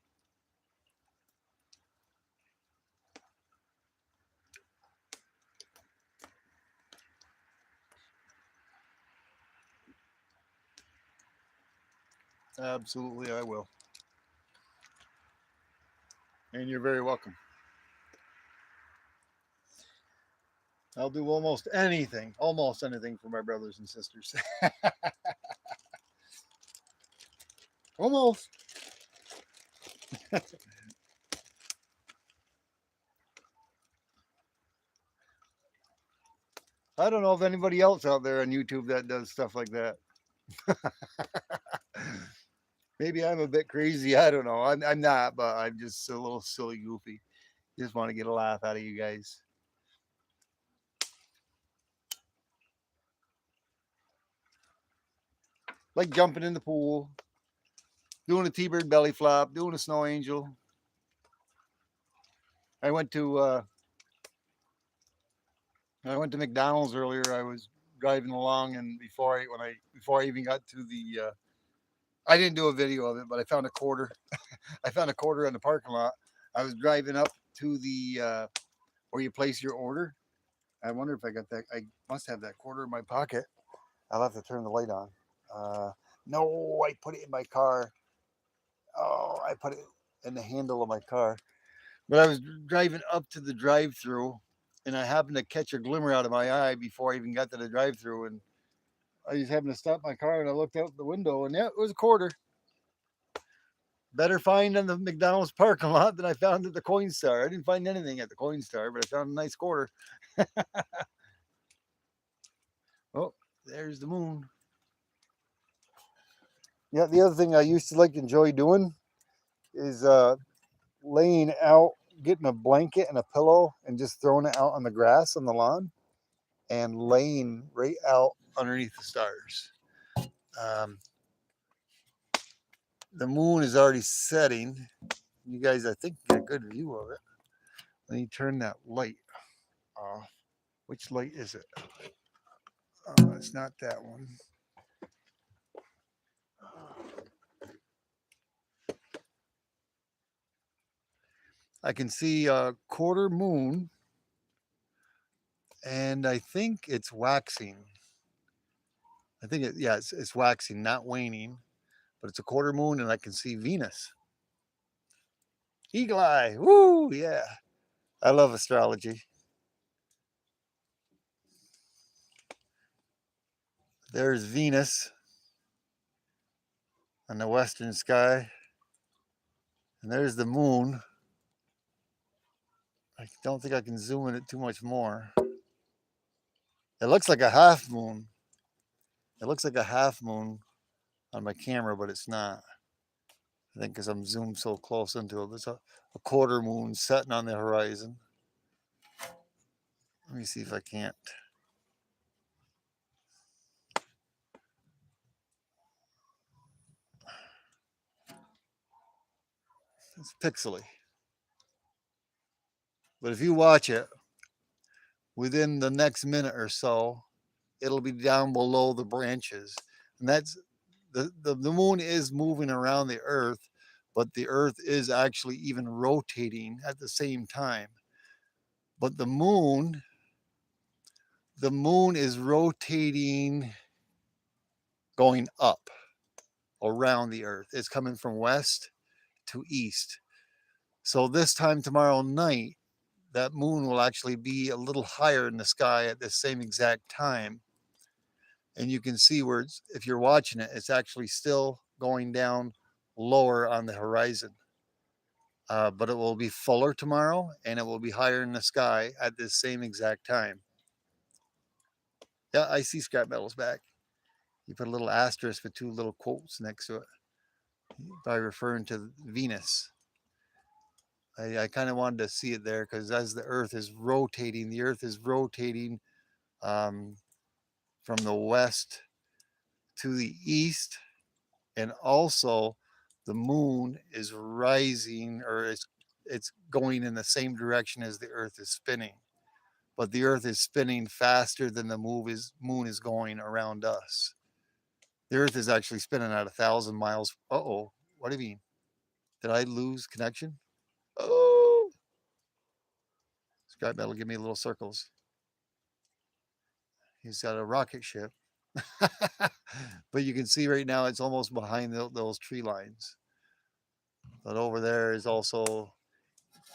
Speaker 1: Absolutely, I will. And you're very welcome. I'll do almost anything for my brothers and sisters. Almost. I don't know if anybody else out there on YouTube that does stuff like that. Maybe I'm a bit crazy. I don't know. I'm not, but I'm just a little silly goofy. Just want to get a laugh out of you guys. Like jumping in the pool, doing a T-bird belly flop, doing a snow angel. I went to uh, I went to McDonald's earlier. I was driving along, and before I even got to I didn't do a video of it, but I found a quarter. I found a quarter in the parking lot. I was driving up to the where you place your order. I wonder if I got that. I must have that quarter in my pocket. I'll have to turn the light on. Uh, no, I put it in my car. Oh, I put it in the handle of my car. But I was driving up to the drive-through, and I happened to catch a glimmer out of my eye before I even got to the drive-through, and I just happened to stop my car, and I looked out the window, and yeah, it was a quarter. Better find in the McDonald's parking lot than I found at the Coinstar. I didn't find anything at the Coinstar, but I found a nice quarter. Oh, there's the moon. Yeah, the other thing I used to like to enjoy doing is laying out, getting a blanket and a pillow and just throwing it out on the grass on the lawn and laying right out underneath the stars. Um, the moon is already setting. You guys, I think, get a good view of it. Let me turn that light off. Which light is it? It's not that one. I can see a quarter moon, and I think it's waxing. I think it's waxing, not waning, but it's a quarter moon, and I can see Venus. Eagle eye, woo, yeah. I love astrology. There's Venus on the western sky, and there's the moon. I don't think I can zoom in it too much more. It looks like a half moon. It looks like a half moon on my camera, but it's not. I think because I'm zoomed so close into it. There's a quarter moon setting on the horizon. Let me see if I can't. It's pixely. But if you watch it, within the next minute or so, it'll be down below the branches. And that's the moon is moving around the earth, but the earth is actually even rotating at the same time. But the moon is rotating going up around the earth. It's coming from west to east. So this time tomorrow night, that moon will actually be a little higher in the sky at the same exact time. And you can see where it's, if you're watching it, it's actually still going down lower on the horizon. But it will be fuller tomorrow, and it will be higher in the sky at the same exact time. Yeah, I see scrap metal's back. You put a little asterisk with two little quotes next to it by referring to Venus. I kind of wanted to see it there because as the earth is rotating from the west to the east, and also the moon is rising, or it's going in the same direction as the earth is spinning, but the earth is spinning faster than the moon is going around us. The earth is actually spinning at 1,000 miles. Uh-oh, what do you mean? Did I lose connection? Oh, scrap metal, give me little circles. He's got a rocket ship. But you can see right now it's almost behind those tree lines. But over there is also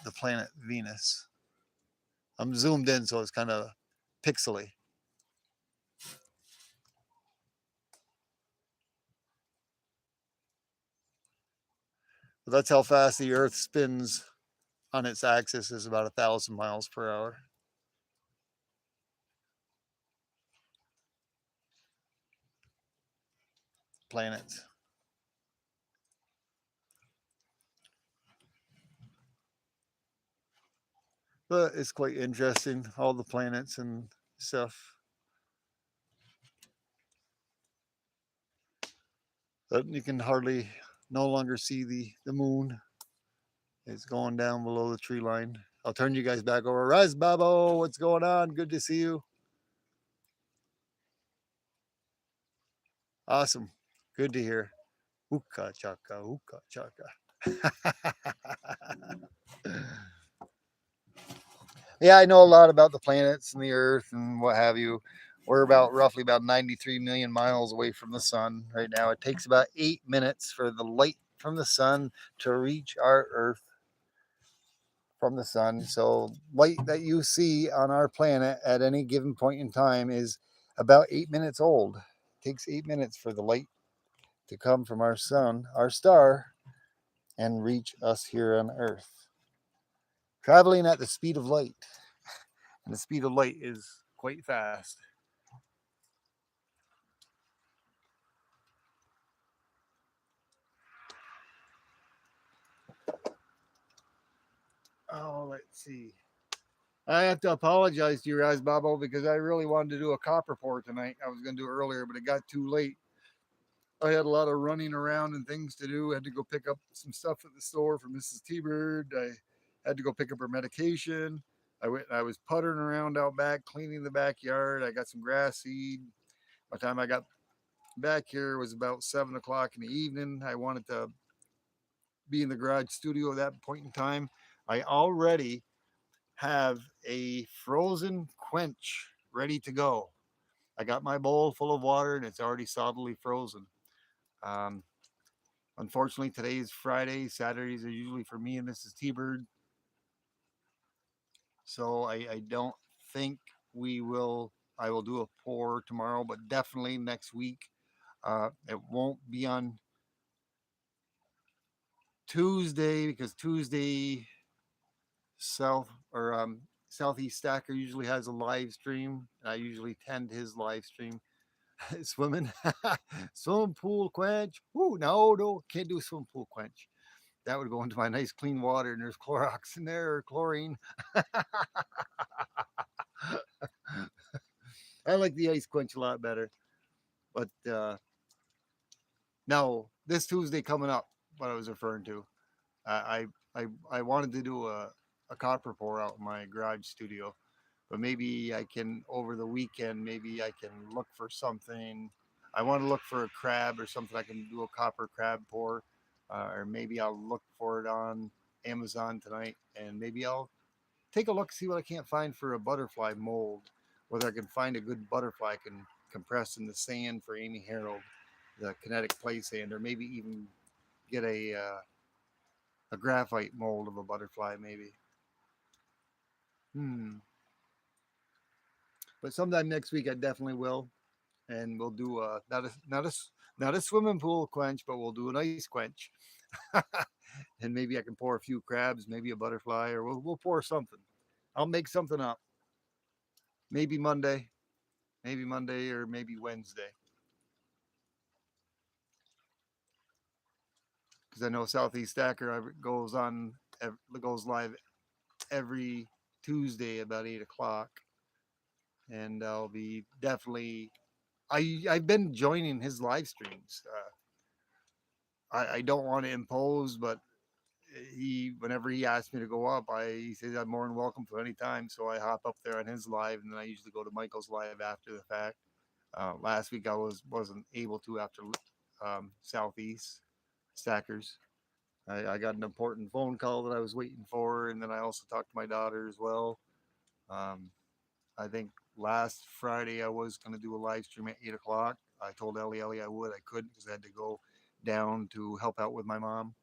Speaker 1: the planet Venus. I'm zoomed in, so it's kind of pixely. But that's how fast the Earth spins on its axis, is about 1,000 miles per hour. Planets. But it's quite interesting, all the planets and stuff. But you can hardly no longer see the moon. It's going down below the tree line. I'll turn you guys back over. Raz Babo, what's going on? Good to see you. Awesome. Good to hear. Hookah chaka, hookah chaka. Yeah, I know a lot about the planets and the Earth and what have you. We're roughly about 93 million miles away from the sun right now. It takes about 8 minutes for the light from the sun to reach our Earth from the sun. So light that you see on our planet at any given point in time is about 8 minutes old. It takes 8 minutes for the light to come from our sun, our star, and reach us here on Earth. Traveling at the speed of light. And the speed of light is quite fast. Oh, let's see. I have to apologize to you guys, Bobo, because I really wanted to do a copper pour tonight. I was going to do it earlier, but it got too late. I had a lot of running around and things to do. I had to go pick up some stuff at the store for Mrs. T-Bird. I had to go pick up her medication. I was puttering around out back, cleaning the backyard. I got some grass seed. By the time I got back here, it was about 7 o'clock in the evening. I wanted to be in the garage studio at that point in time. I already have a frozen quench ready to go. I got my bowl full of water and it's already solidly frozen. Um, Unfortunately, today is Friday. Saturdays are usually for me and Mrs. T-Bird. So I don't think we will, I will do a pour tomorrow, but definitely next week. It won't be on Tuesday because Tuesday Southeast Stacker usually has a live stream, and I usually tend his live stream. Swimming, swimming pool quench. Woo, no, can't do a swimming pool quench. That would go into my nice clean water, and there's Clorox in there or chlorine. I like the ice quench a lot better. But no, this Tuesday coming up, what I was referring to, I wanted to do a copper pour out in my garage studio, but maybe I can over the weekend. Maybe I can look for something. I want to look for a crab or something. I can do a copper crab pour, or maybe I'll look for it on Amazon tonight, and maybe I'll take a look see what I can't find for a butterfly mold. Whether I can find a good butterfly I can compress in the sand for Amy Harold, the kinetic play sand, or maybe even get a graphite mold of a butterfly, maybe. But sometime next week I definitely will, and we'll do not a swimming pool quench, but we'll do an ice quench, and maybe I can pour a few crabs, maybe a butterfly, or we'll pour something. I'll make something up. Maybe Monday, or maybe Wednesday, because I know Southeast Stacker goes live every Tuesday about 8 o'clock, and I'll be definitely. I've been joining his live streams. I don't want to impose, but whenever he asks me to go up, he says I'm more than welcome to any time. So I hop up there on his live, and then I usually go to Michael's live after the fact. Last week I wasn't able to after Southeast Stackers. I got an important phone call that I was waiting for, and then I also talked to my daughter as well. Um, I think last Friday I was going to do a live stream at 8 o'clock. I told Ellie I would. I couldn't because I had to go down to help out with my mom.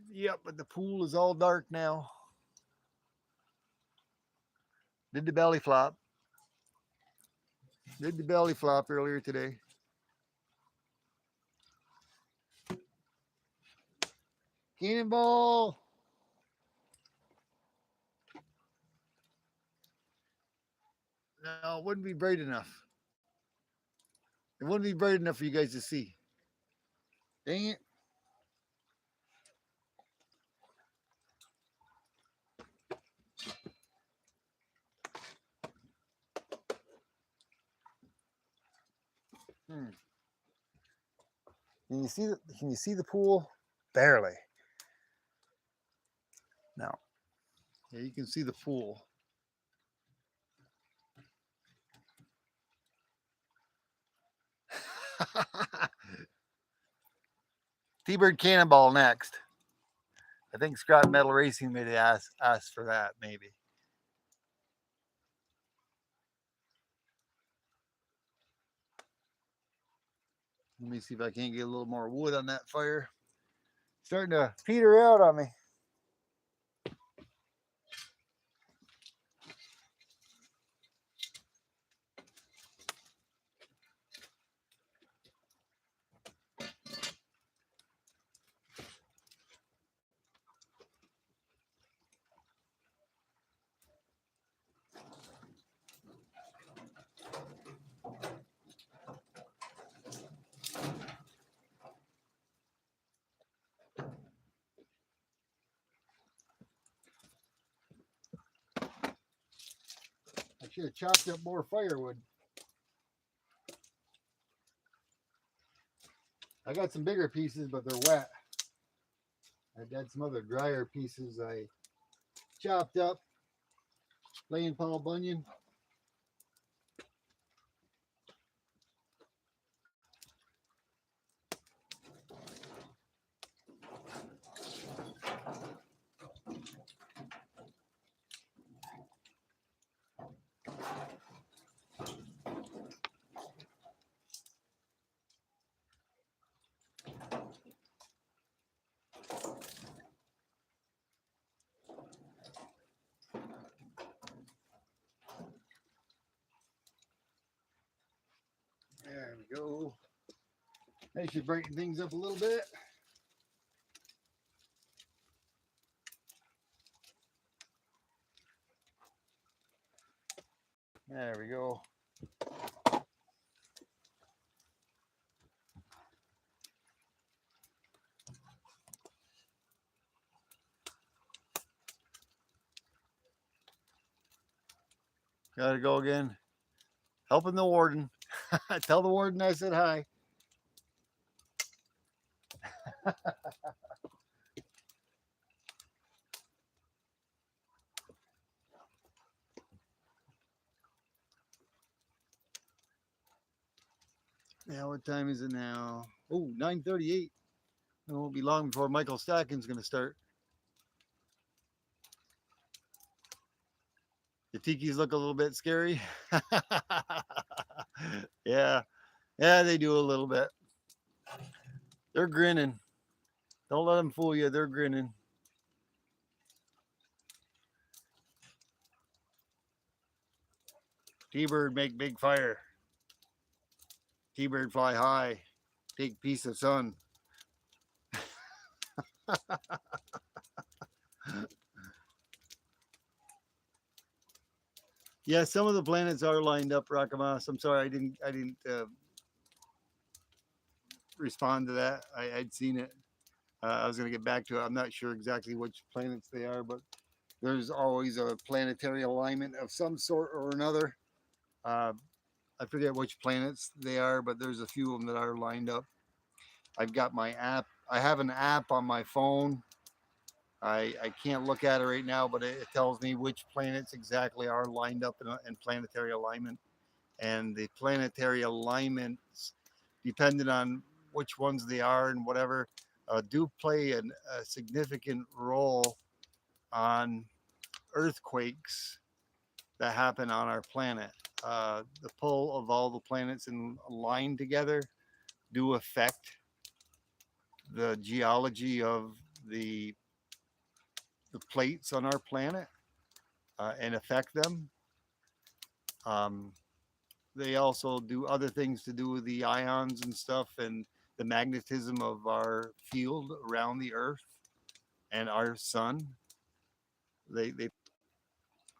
Speaker 1: Yep, but the pool is all dark now. Did the belly flop. Did the belly flop earlier today. Cannonball. No, it wouldn't be bright enough. It wouldn't be bright enough for you guys to see. Dang it. Hmm. Can you see the pool? Barely. No. Yeah, you can see the pool. T-Bird Cannonball next. I think Scott Metal Racing made ask for that, maybe. Let me see if I can't get a little more wood on that fire. Starting to peter out on me. I should have chopped up more firewood. I got some bigger pieces, but they're wet. I've got some other drier pieces I chopped up, laying Paul Bunyan. we go. That should brighten things up a little bit. There we go. Gotta go again. Helping the warden. Tell the warden I said hi. Yeah, what time is it now? Oh, 9:38. It won't be long before Michael Stacking's going to start. The tikis look a little bit scary. Yeah, yeah, they do a little bit. They're grinning. Don't let them fool you. They're grinning. T-bird make big fire. T-bird fly high. Take piece of sun. Yeah, some of the planets are lined up, Rakamas. I'm sorry, I didn't respond to that. I'd seen it. I was going to get back to it. I'm not sure exactly which planets they are, but there's always a planetary alignment of some sort or another. I forget which planets they are, but there's a few of them that are lined up. I've got my app. I have an app on my phone. I can't look at it right now, but it tells me which planets exactly are lined up in planetary alignment. And the planetary alignments, depending on which ones they are and whatever, do play a significant role on earthquakes that happen on our planet. The pull of all the planets in line together do affect the geology of the plates on our planet and affect them. Um, they also do other things to do with the ions and stuff and the magnetism of our field around the earth and our sun. They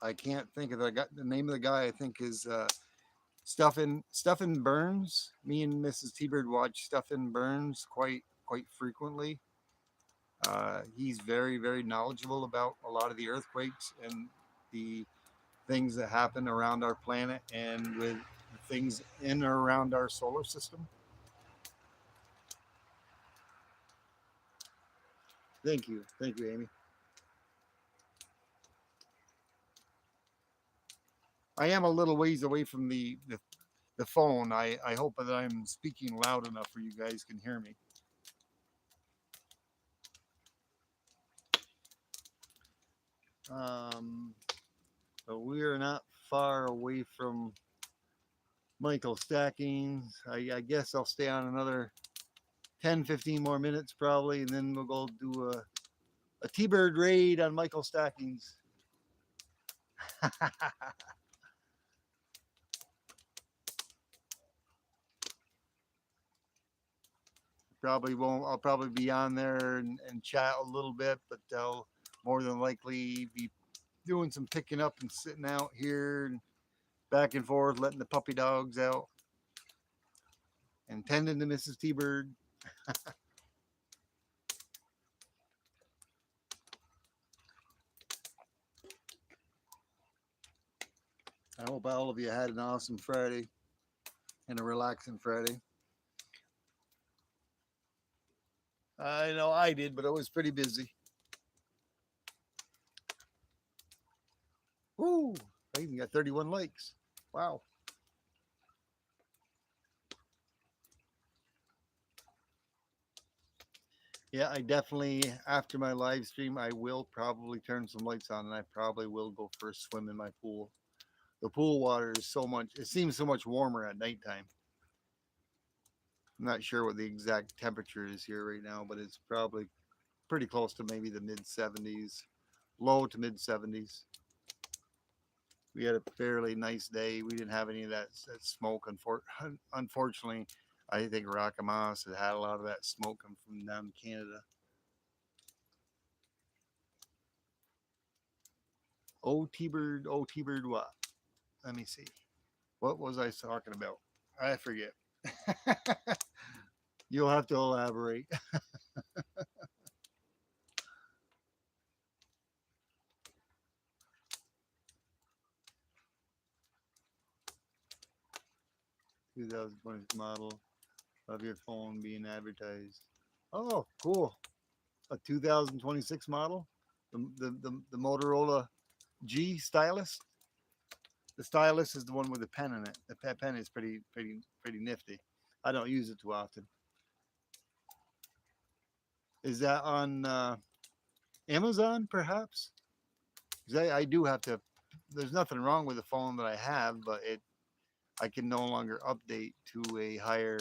Speaker 1: I can't think of the name of the guy. I think is Stephen Burns. Me and Mrs. T-Bird watch Stephen Burns quite frequently. He's very knowledgeable about a lot of the earthquakes and the things that happen around our planet and with things in or around our solar system. Thank you, Amy. I am a little ways away from the phone. I hope that I'm speaking loud enough for you guys can hear me. But we are not far away from Michael Stackings. I guess I'll stay on another 10-15 more minutes probably, and then we'll go do a T-bird raid on Michael Stackings. Probably won't. I'll probably be on there and chat a little bit, but I'll more than likely be doing some picking up and sitting out here and back and forth, letting the puppy dogs out and tending to Mrs. T-bird. I hope all of you had an awesome Friday and a relaxing Friday. I know I did, but I was pretty busy. Woo! I even got 31 likes. Wow. Yeah, I definitely, after my live stream, I will probably turn some lights on and I probably will go for a swim in my pool. The pool water is it seems so much warmer at nighttime. I'm not sure what the exact temperature is here right now, but it's probably pretty close to maybe the mid 70s, low to mid 70s. We had a fairly nice day. We didn't have any of that smoke. Unfortunately, I think Rockamas had a lot of that smoke come from down in Canada. Oh, T-Bird, what? Let me see. What was I talking about? I forget. You'll have to elaborate. 2020 model of your phone being advertised. Oh, cool. A 2026 model. The Motorola G stylus. The stylus is the one with the pen in it. The pen is pretty nifty. I don't use it too often. Is that on Amazon, perhaps? Because I do have to. There's nothing wrong with the phone that I have, but I can no longer update to a higher.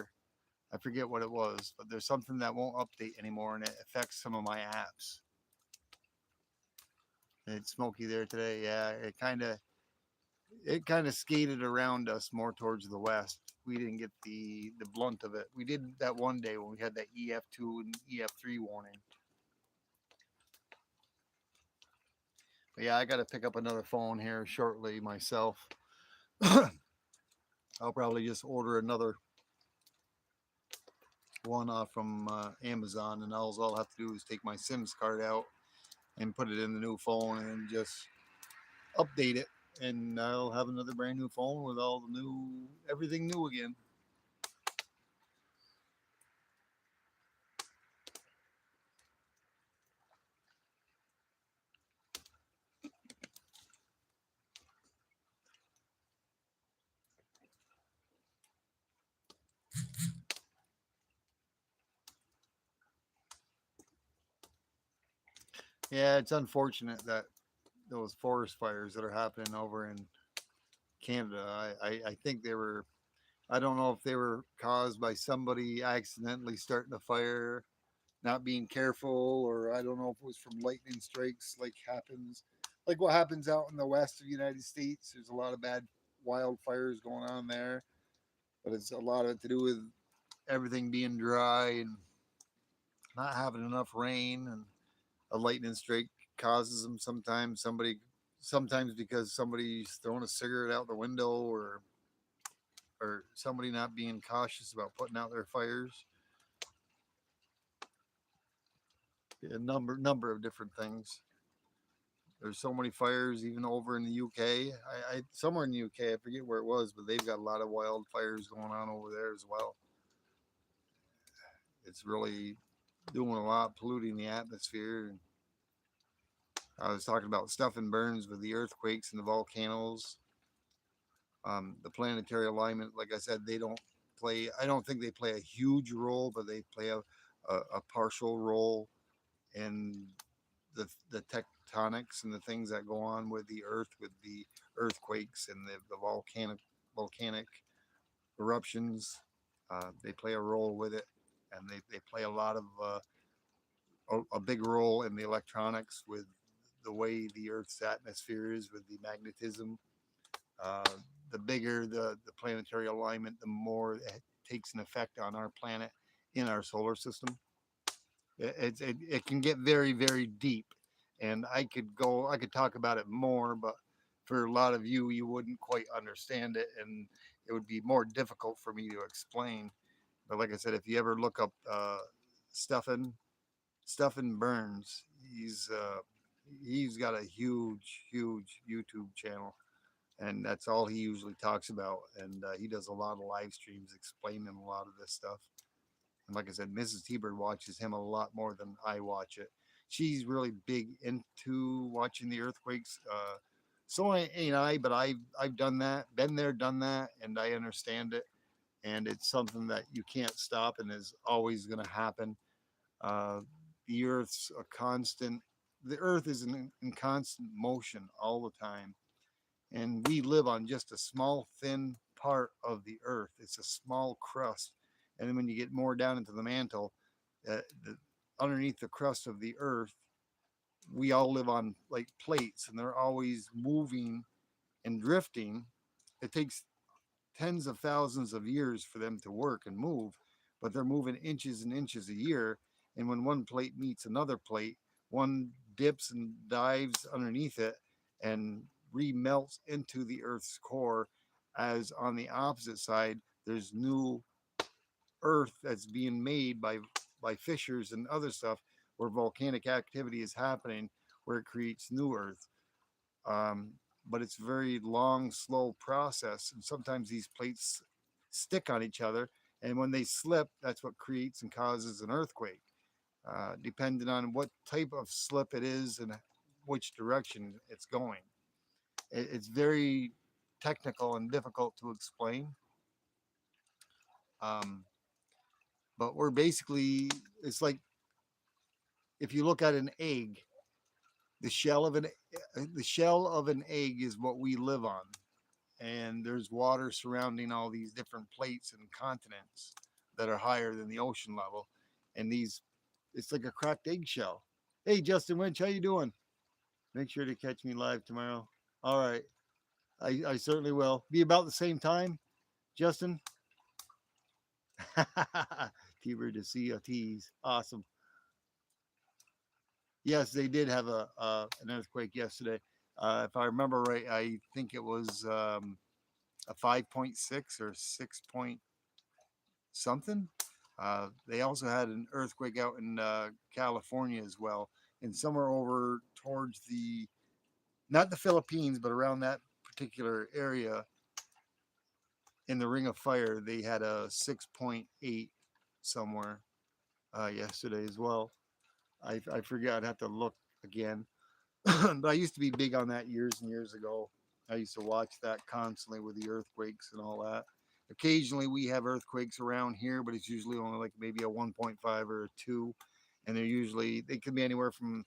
Speaker 1: I forget what it was, but there's something that won't update anymore, and it affects some of my apps. It's smoky there today. Yeah, it kind of skated around us more towards the west. We didn't get the blunt of it. We did that one day when we had that EF2 and EF3 warning. But yeah, I got to pick up another phone here shortly myself. I'll probably just order another one off from Amazon, and all I'll have to do is take my SIMS card out and put it in the new phone and just update it, and I'll have another brand new phone with all the new everything new again. Yeah, it's unfortunate that those forest fires that are happening over in Canada. I think they were. I don't know if they were caused by somebody accidentally starting a fire, not being careful, or I don't know if it was from lightning strikes, like what happens out in the west of the United States. There's a lot of bad wildfires going on there, but it's a lot of it to do with everything being dry and not having enough rain, and a lightning strike causes them sometimes because somebody's throwing a cigarette out the window, or somebody not being cautious about putting out their fires. A number of different things. There's so many fires even over in the UK. I somewhere in the UK, I forget where it was, but they've got a lot of wildfires going on over there as well. It's really doing a lot, polluting the atmosphere. I was talking about stuff and burns with the earthquakes and the volcanoes. The planetary alignment, like I said, they don't play. I don't think they play a huge role, but they play a partial role in the tectonics and the things that go on with the earth, with the earthquakes and the volcanic eruptions. They play a role with it, and they play a lot of a big role in the electronics with the way the Earth's atmosphere is with the magnetism. Uh, the bigger the planetary alignment, the more it takes an effect on our planet in our solar system. It can get very deep, and I could talk about it more, but for a lot of you wouldn't quite understand it, and it would be more difficult for me to explain. But like I said, if you ever look up Stephen Stephen Burns, he's got a huge YouTube channel, and that's all he usually talks about. And he does a lot of live streams explaining a lot of this stuff. And like I said, Mrs. T-Bird watches him a lot more than I watch it. She's really big into watching the earthquakes. So ain't I, but I've done that, been there, done that, and I understand it. And it's something that you can't stop and is always going to happen. Uh, the Earth's a constant. The Earth is in constant motion all the time, and we live on just a small, thin part of the Earth. It's a small crust, and then when you get more down into the mantle, underneath the crust of the Earth, we all live on like plates, and they're always moving And drifting, it takes tens of thousands of years for them to work and move, but they're moving inches and inches a year. And when one plate meets another plate, one dips and dives underneath it and remelts into the Earth's core. As on the opposite side, there's new Earth that's being made by fissures and other stuff where volcanic activity is happening, where it creates new Earth. Um, but it's a very long, slow process, and sometimes these plates stick on each other, and when they slip, that's what creates and causes an earthquake. Depending on what type of slip it is and which direction it's going, it's very technical and difficult to explain. Um, but we're basically, it's like if you look at an egg, the shell of an the shell of an egg is what we live on, and there's water surrounding all these different plates and continents that are higher than the ocean level, and these, it's like a cracked eggshell. Hey, Justin Winch, how you doing? Make sure to catch me live tomorrow. All right, I certainly will. Be about the same time, Justin. T-Bird to see a tease. Awesome. Yes, they did have an earthquake yesterday. If I remember right, I think it was a 5.6 or 6 point something. They also had an earthquake out in California as well, and somewhere over towards the, not the Philippines, but around that particular area in the Ring of Fire, they had a 6.8 somewhere yesterday as well. I forget. I'd have to look again. But I used to be big on that years and years ago. I used to watch that constantly with the earthquakes and all that. Occasionally we have earthquakes around here, but it's usually only like maybe a 1.5 or a 2. And they can be anywhere from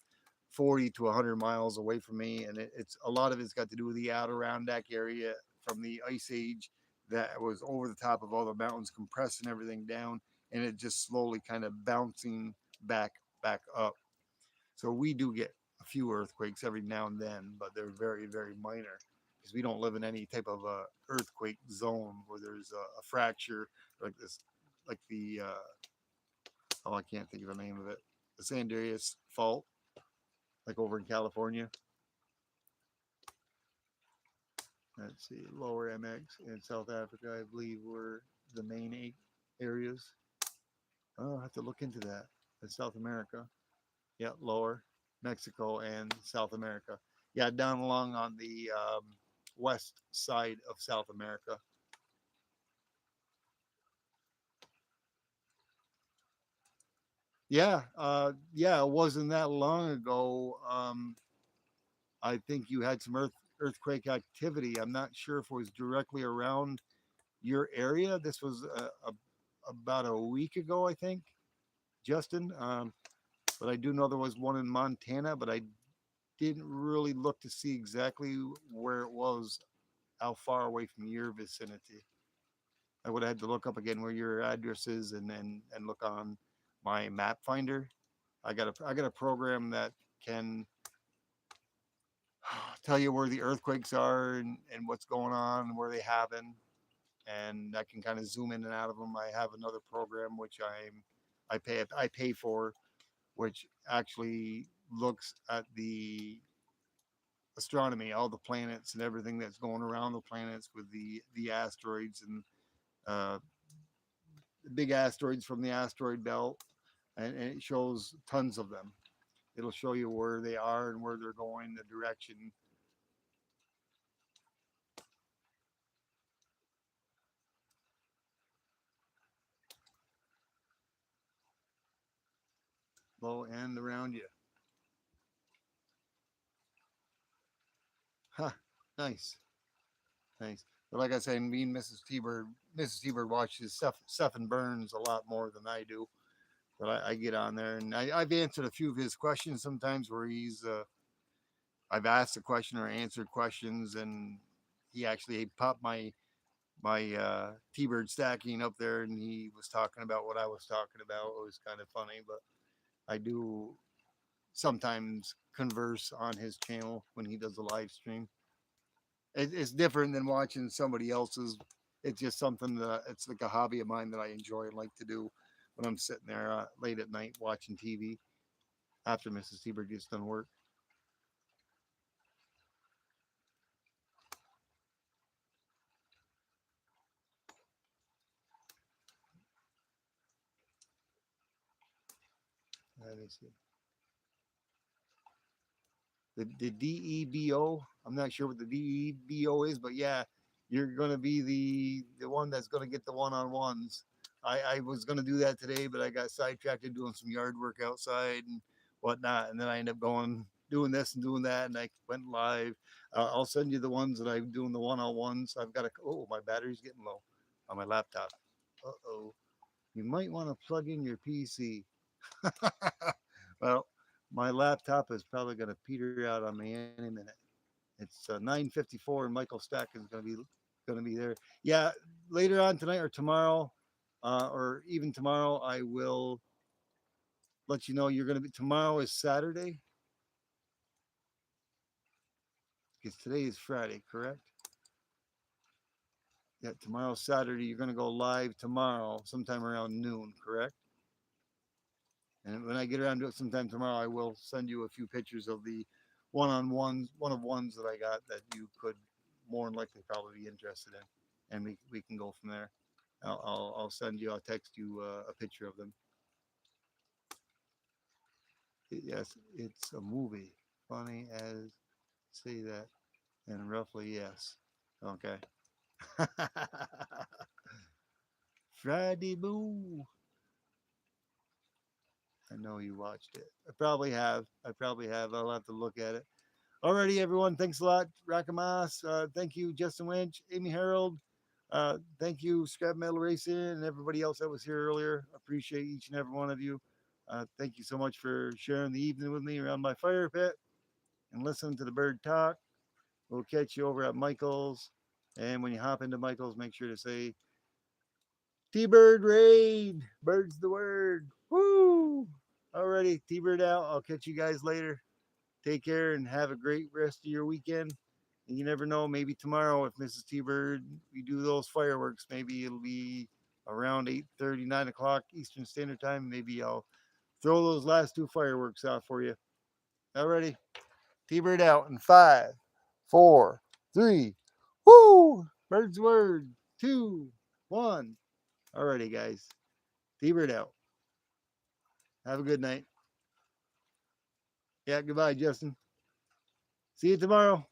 Speaker 1: 40 to 100 miles away from me. And it's a lot of it's got to do with the Adirondack area from the ice age that was over the top of all the mountains, compressing everything down, and it just slowly kind of bouncing back up. So we do get a few earthquakes every now and then, but they're very, very minor because we don't live in any type of earthquake zone where there's a fracture like this, like the oh, I can't think of the name of it, the San Andreas Fault, like over in California. Let's see, Lower MX and South Africa, I believe, were the main areas. Oh, I'll have to look into that. That's South America. Yeah, Lower Mexico and South America. Yeah, down along on the west side of South America. Yeah, it wasn't that long ago. I think you had some earthquake activity. I'm not sure if it was directly around your area. This was about a week ago, I think, Justin. But I do know there was one in Montana, but I didn't really look to see exactly where it was, how far away from your vicinity. I would have had to look up again where your address is and look on my map finder. I got a program that can tell you where the earthquakes are and what's going on and where they happen, and I can kind of zoom in and out of them. I have another program which I pay for, which actually looks at the astronomy, all the planets and everything that's going around the planets with the asteroids and uh, the big asteroids from the asteroid belt, and it shows tons of them. It'll show you where they are and where they're going, the direction. Low and around you. Huh. Nice. Nice. But like I said, me and Mrs. T-Bird watches Stephen Burns a lot more than I do. But I get on there and I've answered a few of his questions sometimes where I've asked a question or answered questions, and he actually popped my T-Bird stacking up there, and he was talking about what I was talking about. It was kind of funny, but I do sometimes converse on his channel when he does a live stream. It's different than watching somebody else's. It's just something that it's like a hobby of mine that I enjoy and like to do when I'm sitting there late at night watching TV after Mrs. Seabird gets done work. Let me see. The DEBO. I'm not sure what the DEBO is, but yeah, you're gonna be the one that's gonna get the one-on-ones. I was gonna do that today, but I got sidetracked doing some yard work outside and whatnot, and then I ended up going doing this and doing that, and I went live. I'll send you the ones that I'm doing the one-on-ones. I've got a oh my battery's getting low on my laptop. Uh-oh, you might want to plug in your PC. Well, my laptop is probably going to peter out on me any minute. It's 9:54, and Michael Stack is going to be there. Yeah, later on tonight or tomorrow, or even tomorrow, I will let you know you're going to be. Tomorrow is Saturday because today is Friday, correct? Yeah, tomorrow's Saturday. You're going to go live tomorrow, sometime around noon, correct? And when I get around to it sometime tomorrow, I will send you a few pictures of the one-on-ones, one of ones that I got that you could more than likely probably be interested in, and we can go from there. I'll send you. I'll text you a picture of them. Yes, it's a movie. Funny as say that, and roughly yes. Okay. Friday Boo. I know you watched it. I probably have. I probably have. I'll have to look at it. Alrighty, everyone. Thanks a lot, Rakamas. Thank you, Justin Winch, Amy Harold. Thank you, Scrap Metal Racing, and everybody else that was here earlier. Appreciate each and every one of you. Thank you so much for sharing the evening with me around my fire pit and listening to the bird talk. We'll catch you over at Michael's. And when you hop into Michael's, make sure to say T-Bird Raid. Bird's the word. Woo! Alrighty, T-Bird out. I'll catch you guys later. Take care and have a great rest of your weekend. And you never know, maybe tomorrow if Mrs. T-Bird, we do those fireworks, maybe it'll be around 8:30, 9 o'clock Eastern Standard Time. Maybe I'll throw those last two fireworks out for you. Alrighty. T-Bird out in 5, 4, 3. Woo! Bird's word. 2, 1. Alrighty, guys. T-Bird out. Have a good night. Yeah, goodbye, Justin. See you tomorrow.